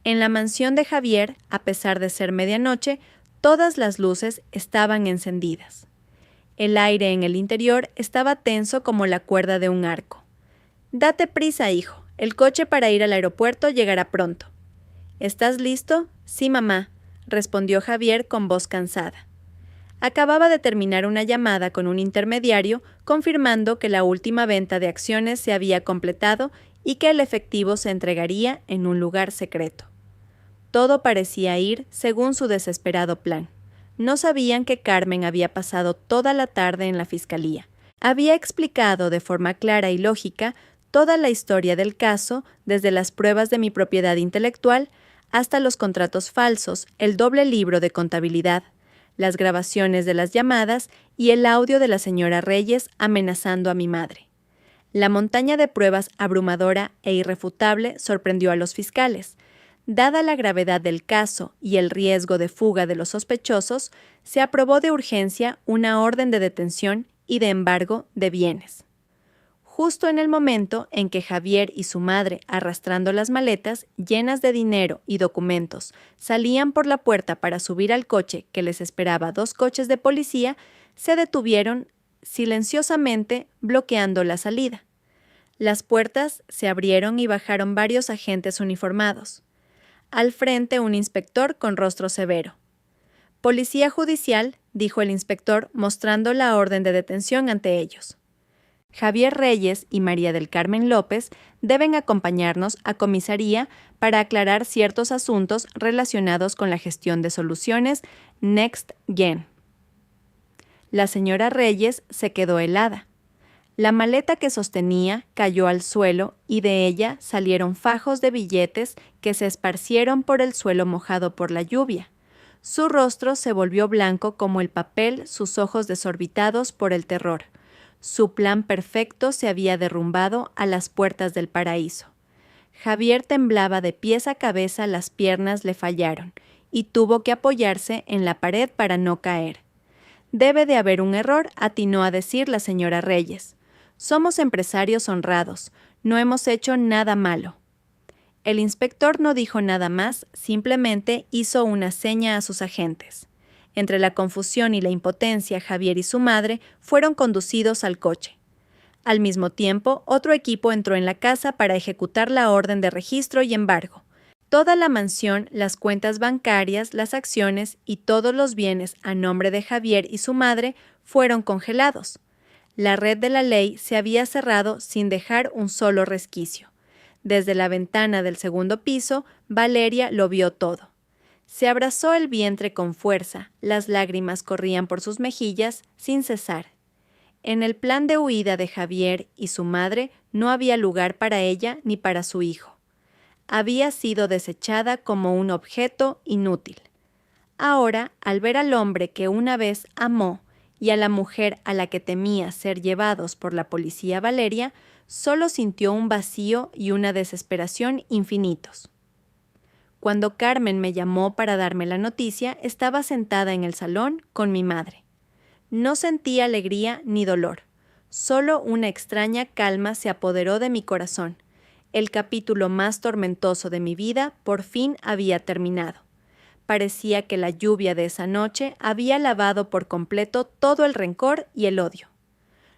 En la mansión de Javier, a pesar de ser medianoche, todas las luces estaban encendidas. El aire en el interior estaba tenso como la cuerda de un arco. «Date prisa, hijo. El coche para ir al aeropuerto llegará pronto». «¿Estás listo?» «Sí, mamá», respondió Javier con voz cansada. Acababa de terminar una llamada con un intermediario confirmando que la última venta de acciones se había completado y que el efectivo se entregaría en un lugar secreto. Todo parecía ir según su desesperado plan. No sabían que Carmen había pasado toda la tarde en la fiscalía. Había explicado de forma clara y lógica toda la historia del caso, desde las pruebas de mi propiedad intelectual hasta los contratos falsos, el doble libro de contabilidad, las grabaciones de las llamadas y el audio de la señora Reyes amenazando a mi madre. La montaña de pruebas abrumadora e irrefutable sorprendió a los fiscales. Dada la gravedad del caso y el riesgo de fuga de los sospechosos, se aprobó de urgencia una orden de detención y de embargo de bienes. Justo en el momento en que Javier y su madre, arrastrando las maletas llenas de dinero y documentos, salían por la puerta para subir al coche que les esperaba 2 coches de policía, se detuvieron silenciosamente bloqueando la salida. Las puertas se abrieron y bajaron varios agentes uniformados. Al frente un inspector con rostro severo. «Policía judicial», dijo el inspector, mostrando la orden de detención ante ellos. «Javier Reyes y María del Carmen López deben acompañarnos a comisaría para aclarar ciertos asuntos relacionados con la gestión de soluciones Next Gen». La señora Reyes se quedó helada. La maleta que sostenía cayó al suelo y de ella salieron fajos de billetes que se esparcieron por el suelo mojado por la lluvia. Su rostro se volvió blanco como el papel, sus ojos desorbitados por el terror. Su plan perfecto se había derrumbado a las puertas del paraíso. Javier temblaba de pies a cabeza, las piernas le fallaron y tuvo que apoyarse en la pared para no caer. «Debe de haber un error», atinó a decir la señora Reyes. «Somos empresarios honrados, no hemos hecho nada malo». El inspector no dijo nada más, simplemente hizo una seña a sus agentes. Entre la confusión y la impotencia, Javier y su madre fueron conducidos al coche. Al mismo tiempo, otro equipo entró en la casa para ejecutar la orden de registro y embargo. Toda la mansión, las cuentas bancarias, las acciones y todos los bienes a nombre de Javier y su madre fueron congelados. La red de la ley se había cerrado sin dejar un solo resquicio. Desde la ventana del segundo piso, Valeria lo vio todo. Se abrazó el vientre con fuerza, las lágrimas corrían por sus mejillas sin cesar. En el plan de huida de Javier y su madre no había lugar para ella ni para su hijo. Había sido desechada como un objeto inútil. Ahora, al ver al hombre que una vez amó y a la mujer a la que temía ser llevados por la policía Valeria, solo sintió un vacío y una desesperación infinitos. Cuando Carmen me llamó para darme la noticia, estaba sentada en el salón con mi madre. No sentí alegría ni dolor. Solo una extraña calma se apoderó de mi corazón. El capítulo más tormentoso de mi vida por fin había terminado. Parecía que la lluvia de esa noche había lavado por completo todo el rencor y el odio.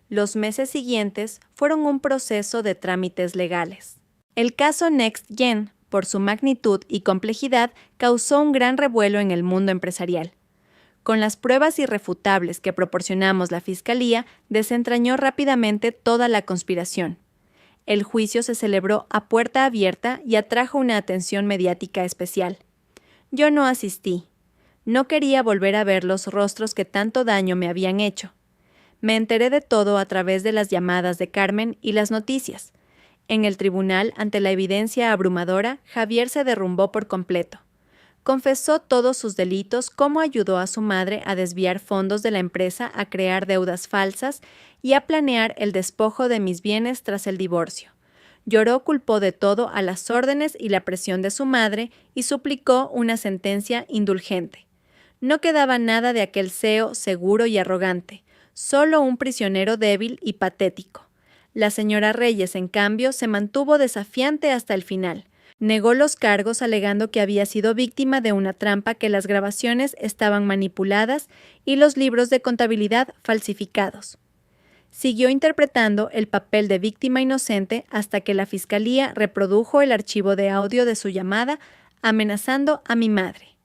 Los meses siguientes fueron un proceso de trámites legales. El caso Next Gen, por su magnitud y complejidad, causó un gran revuelo en el mundo empresarial. Con las pruebas irrefutables que proporcionamos la Fiscalía, desentrañó rápidamente toda la conspiración. El juicio se celebró a puerta abierta y atrajo una atención mediática especial. Yo no asistí. No quería volver a ver los rostros que tanto daño me habían hecho. Me enteré de todo a través de las llamadas de Carmen y las noticias. En el tribunal, ante la evidencia abrumadora, Javier se derrumbó por completo. Confesó todos sus delitos, cómo ayudó a su madre a desviar fondos de la empresa, a crear deudas falsas y a planear el despojo de mis bienes tras el divorcio. Lloró, culpó de todo a las órdenes y la presión de su madre y suplicó una sentencia indulgente. No quedaba nada de aquel CEO seguro y arrogante, solo un prisionero débil y patético. La señora Reyes, en cambio, se mantuvo desafiante hasta el final. Negó los cargos alegando que había sido víctima de una trampa, que las grabaciones estaban manipuladas y los libros de contabilidad falsificados. Siguió interpretando el papel de víctima inocente hasta que la Fiscalía reprodujo el archivo de audio de su llamada amenazando a mi madre.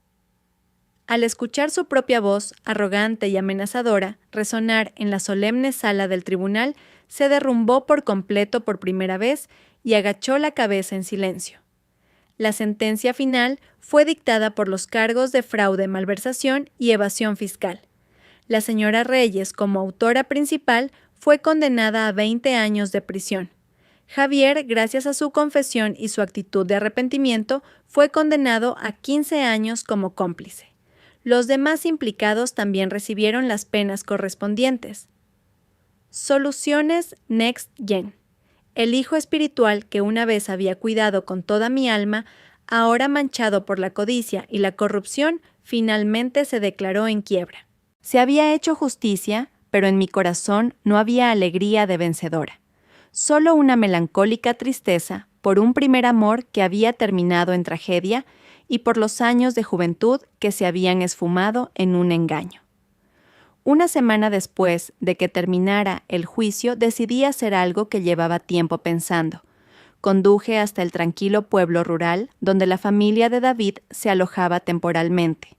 Al escuchar su propia voz, arrogante y amenazadora, resonar en la solemne sala del tribunal, se derrumbó por completo por primera vez y agachó la cabeza en silencio. La sentencia final fue dictada por los cargos de fraude, malversación y evasión fiscal. La señora Reyes, como autora principal, fue condenada a 20 años de prisión. Javier, gracias a su confesión y su actitud de arrepentimiento, fue condenado a 15 años como cómplice. Los demás implicados también recibieron las penas correspondientes. Soluciones Next Gen. El hijo espiritual que una vez había cuidado con toda mi alma, ahora manchado por la codicia y la corrupción, finalmente se declaró en quiebra. Se había hecho justicia, pero en mi corazón no había alegría de vencedora. Solo una melancólica tristeza por un primer amor que había terminado en tragedia y por los años de juventud que se habían esfumado en un engaño. Una semana después de que terminara el juicio, decidí hacer algo que llevaba tiempo pensando. Conduje hasta el tranquilo pueblo rural donde la familia de David se alojaba temporalmente.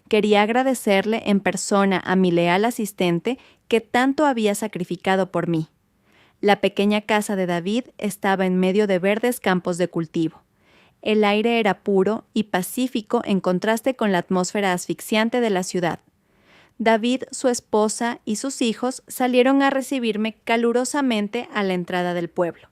Quería agradecerle en persona a mi leal asistente que tanto había sacrificado por mí. La pequeña casa de David estaba en medio de verdes campos de cultivo. El aire era puro y pacífico en contraste con la atmósfera asfixiante de la ciudad. David, su esposa y sus hijos salieron a recibirme calurosamente a la entrada del pueblo.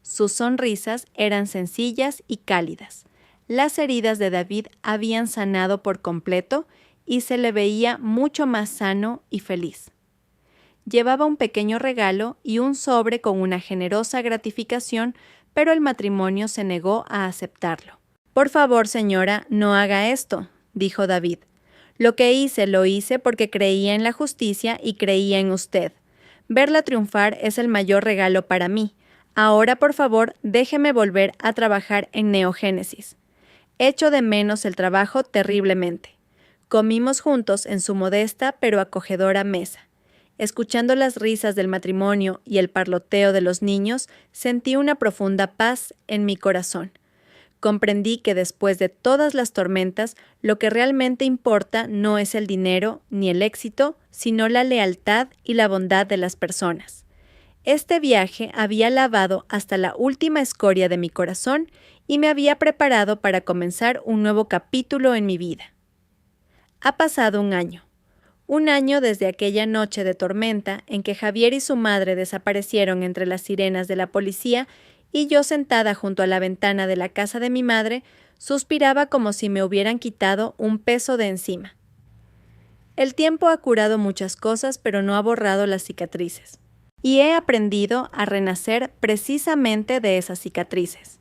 Sus sonrisas eran sencillas y cálidas. Las heridas de David habían sanado por completo y se le veía mucho más sano y feliz. Llevaba un pequeño regalo y un sobre con una generosa gratificación, pero el matrimonio se negó a aceptarlo. «Por favor, señora, no haga esto», dijo David. «Lo que hice, lo hice porque creía en la justicia y creía en usted. Verla triunfar es el mayor regalo para mí. Ahora, por favor, déjeme volver a trabajar en Neogénesis. Echo de menos el trabajo terriblemente». Comimos juntos en su modesta pero acogedora mesa. Escuchando las risas del matrimonio y el parloteo de los niños, sentí una profunda paz en mi corazón. Comprendí que después de todas las tormentas, lo que realmente importa no es el dinero ni el éxito, sino la lealtad y la bondad de las personas. Este viaje había lavado hasta la última escoria de mi corazón y me había preparado para comenzar un nuevo capítulo en mi vida. Ha pasado un año. Un año desde aquella noche de tormenta en que Javier y su madre desaparecieron entre las sirenas de la policía y yo, sentada junto a la ventana de la casa de mi madre, suspiraba como si me hubieran quitado un peso de encima. El tiempo ha curado muchas cosas, pero no ha borrado las cicatrices. Y he aprendido a renacer precisamente de esas cicatrices.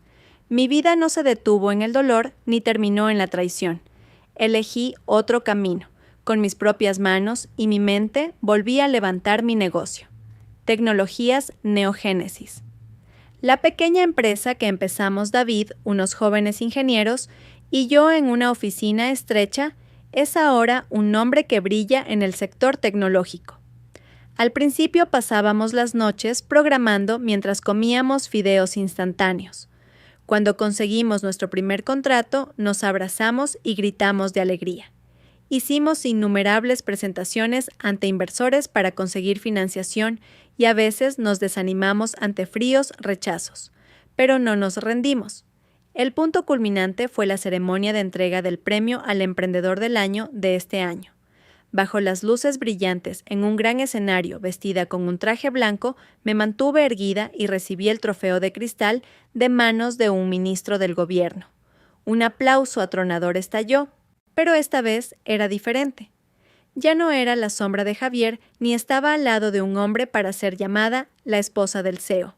Mi vida no se detuvo en el dolor ni terminó en la traición. Elegí otro camino. Con mis propias manos y mi mente volví a levantar mi negocio. Tecnologías Neogénesis. La pequeña empresa que empezamos David, unos jóvenes ingenieros, y yo en una oficina estrecha, es ahora un nombre que brilla en el sector tecnológico. Al principio pasábamos las noches programando mientras comíamos fideos instantáneos. Cuando conseguimos nuestro primer contrato, nos abrazamos y gritamos de alegría. Hicimos innumerables presentaciones ante inversores para conseguir financiación y a veces nos desanimamos ante fríos rechazos, pero no nos rendimos. El punto culminante fue la ceremonia de entrega del premio al Emprendedor del Año de este año. Bajo las luces brillantes, en un gran escenario, vestida con un traje blanco, me mantuve erguida y recibí el trofeo de cristal de manos de un ministro del gobierno. Un aplauso atronador estalló, pero esta vez era diferente. Ya no era la sombra de Javier, ni estaba al lado de un hombre para ser llamada la esposa del CEO.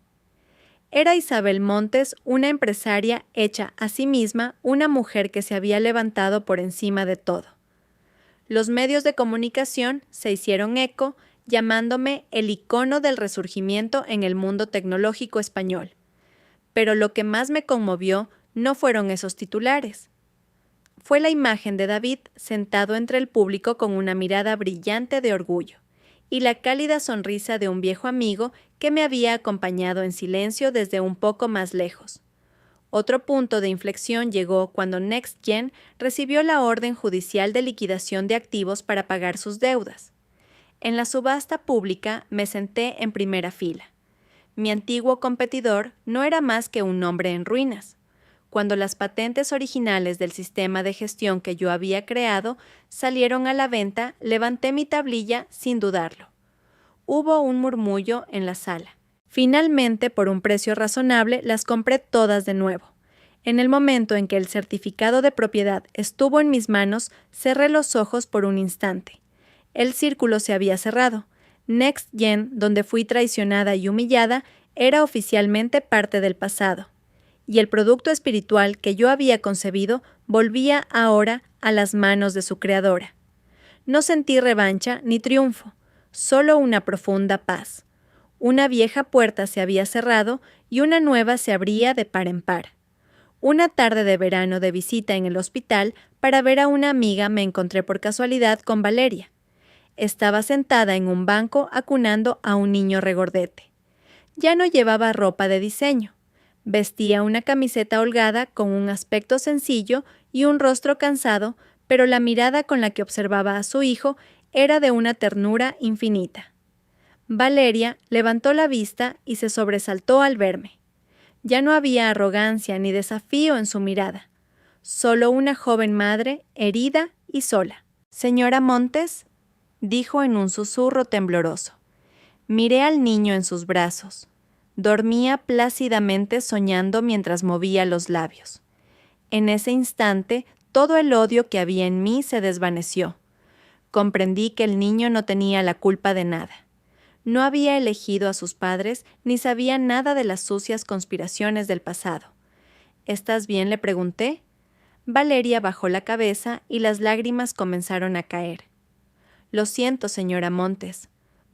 Era Isabel Montes, una empresaria hecha a sí misma, una mujer que se había levantado por encima de todo. Los medios de comunicación se hicieron eco, llamándome el icono del resurgimiento en el mundo tecnológico español. Pero lo que más me conmovió no fueron esos titulares. Fue la imagen de David sentado entre el público con una mirada brillante de orgullo y la cálida sonrisa de un viejo amigo que me había acompañado en silencio desde un poco más lejos. Otro punto de inflexión llegó cuando NextGen recibió la orden judicial de liquidación de activos para pagar sus deudas. En la subasta pública me senté en primera fila. Mi antiguo competidor no era más que un hombre en ruinas. Cuando las patentes originales del sistema de gestión que yo había creado salieron a la venta, levanté mi tablilla sin dudarlo. Hubo un murmullo en la sala. Finalmente, por un precio razonable, las compré todas de nuevo. En el momento en que el certificado de propiedad estuvo en mis manos, cerré los ojos por un instante. El círculo se había cerrado. NextGen, donde fui traicionada y humillada, era oficialmente parte del pasado. Y el producto espiritual que yo había concebido volvía ahora a las manos de su creadora. No sentí revancha ni triunfo, solo una profunda paz. Una vieja puerta se había cerrado y una nueva se abría de par en par. Una tarde de verano de visita en el hospital para ver a una amiga me encontré por casualidad con Valeria. Estaba sentada en un banco acunando a un niño regordete. Ya no llevaba ropa de diseño. Vestía una camiseta holgada con un aspecto sencillo y un rostro cansado, pero la mirada con la que observaba a su hijo era de una ternura infinita. Valeria levantó la vista y se sobresaltó al verme. Ya no había arrogancia ni desafío en su mirada, solo una joven madre herida y sola. «Señora Montes», dijo en un susurro tembloroso. Miré al niño en sus brazos. Dormía plácidamente soñando mientras movía los labios. En ese instante, todo el odio que había en mí se desvaneció. Comprendí que el niño no tenía la culpa de nada. No había elegido a sus padres ni sabía nada de las sucias conspiraciones del pasado. «¿Estás bien?», le pregunté. Valeria bajó la cabeza y las lágrimas comenzaron a caer. «Lo siento, señora Montes,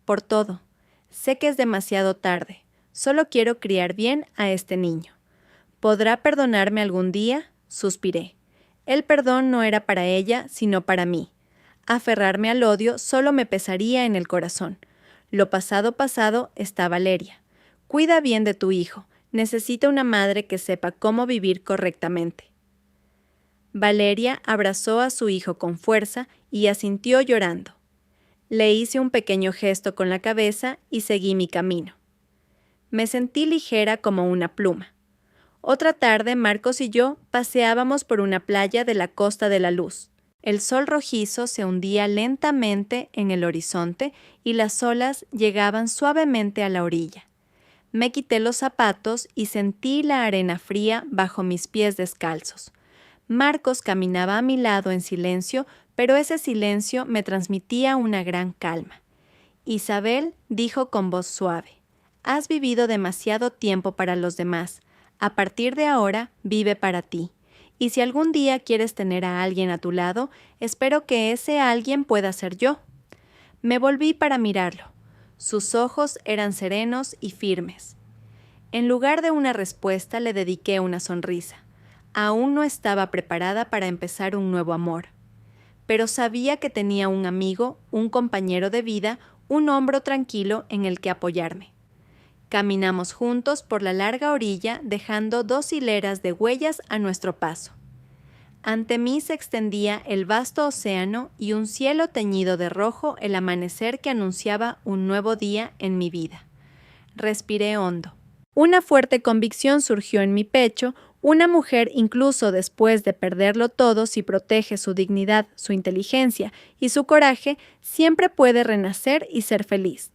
por todo. Sé que es demasiado tarde. Solo quiero criar bien a este niño. ¿Podrá perdonarme algún día?», suspiré. El perdón no era para ella, sino para mí. Aferrarme al odio solo me pesaría en el corazón. Lo pasado pasado está Valeria. Cuida bien de tu hijo. Necesita una madre que sepa cómo vivir correctamente. Valeria abrazó a su hijo con fuerza y asintió llorando. Le hice un pequeño gesto con la cabeza y seguí mi camino. Me sentí ligera como una pluma. Otra tarde, Marcos y yo paseábamos por una playa de la Costa de la Luz. El sol rojizo se hundía lentamente en el horizonte y las olas llegaban suavemente a la orilla. Me quité los zapatos y sentí la arena fría bajo mis pies descalzos. Marcos caminaba a mi lado en silencio, pero ese silencio me transmitía una gran calma. Isabel dijo con voz suave: «Has vivido demasiado tiempo para los demás. A partir de ahora, vive para ti. Y si algún día quieres tener a alguien a tu lado, espero que ese alguien pueda ser yo». Me volví para mirarlo. Sus ojos eran serenos y firmes. En lugar de una respuesta, le dediqué una sonrisa. Aún no estaba preparada para empezar un nuevo amor. Pero sabía que tenía un amigo, un compañero de vida, un hombro tranquilo en el que apoyarme. Caminamos juntos por la larga orilla, dejando 2 hileras de huellas a nuestro paso. Ante mí se extendía el vasto océano y un cielo teñido de rojo el amanecer que anunciaba un nuevo día en mi vida. Respiré hondo. Una fuerte convicción surgió en mi pecho. Una mujer, incluso después de perderlo todo, si protege su dignidad, su inteligencia y su coraje, siempre puede renacer y ser feliz.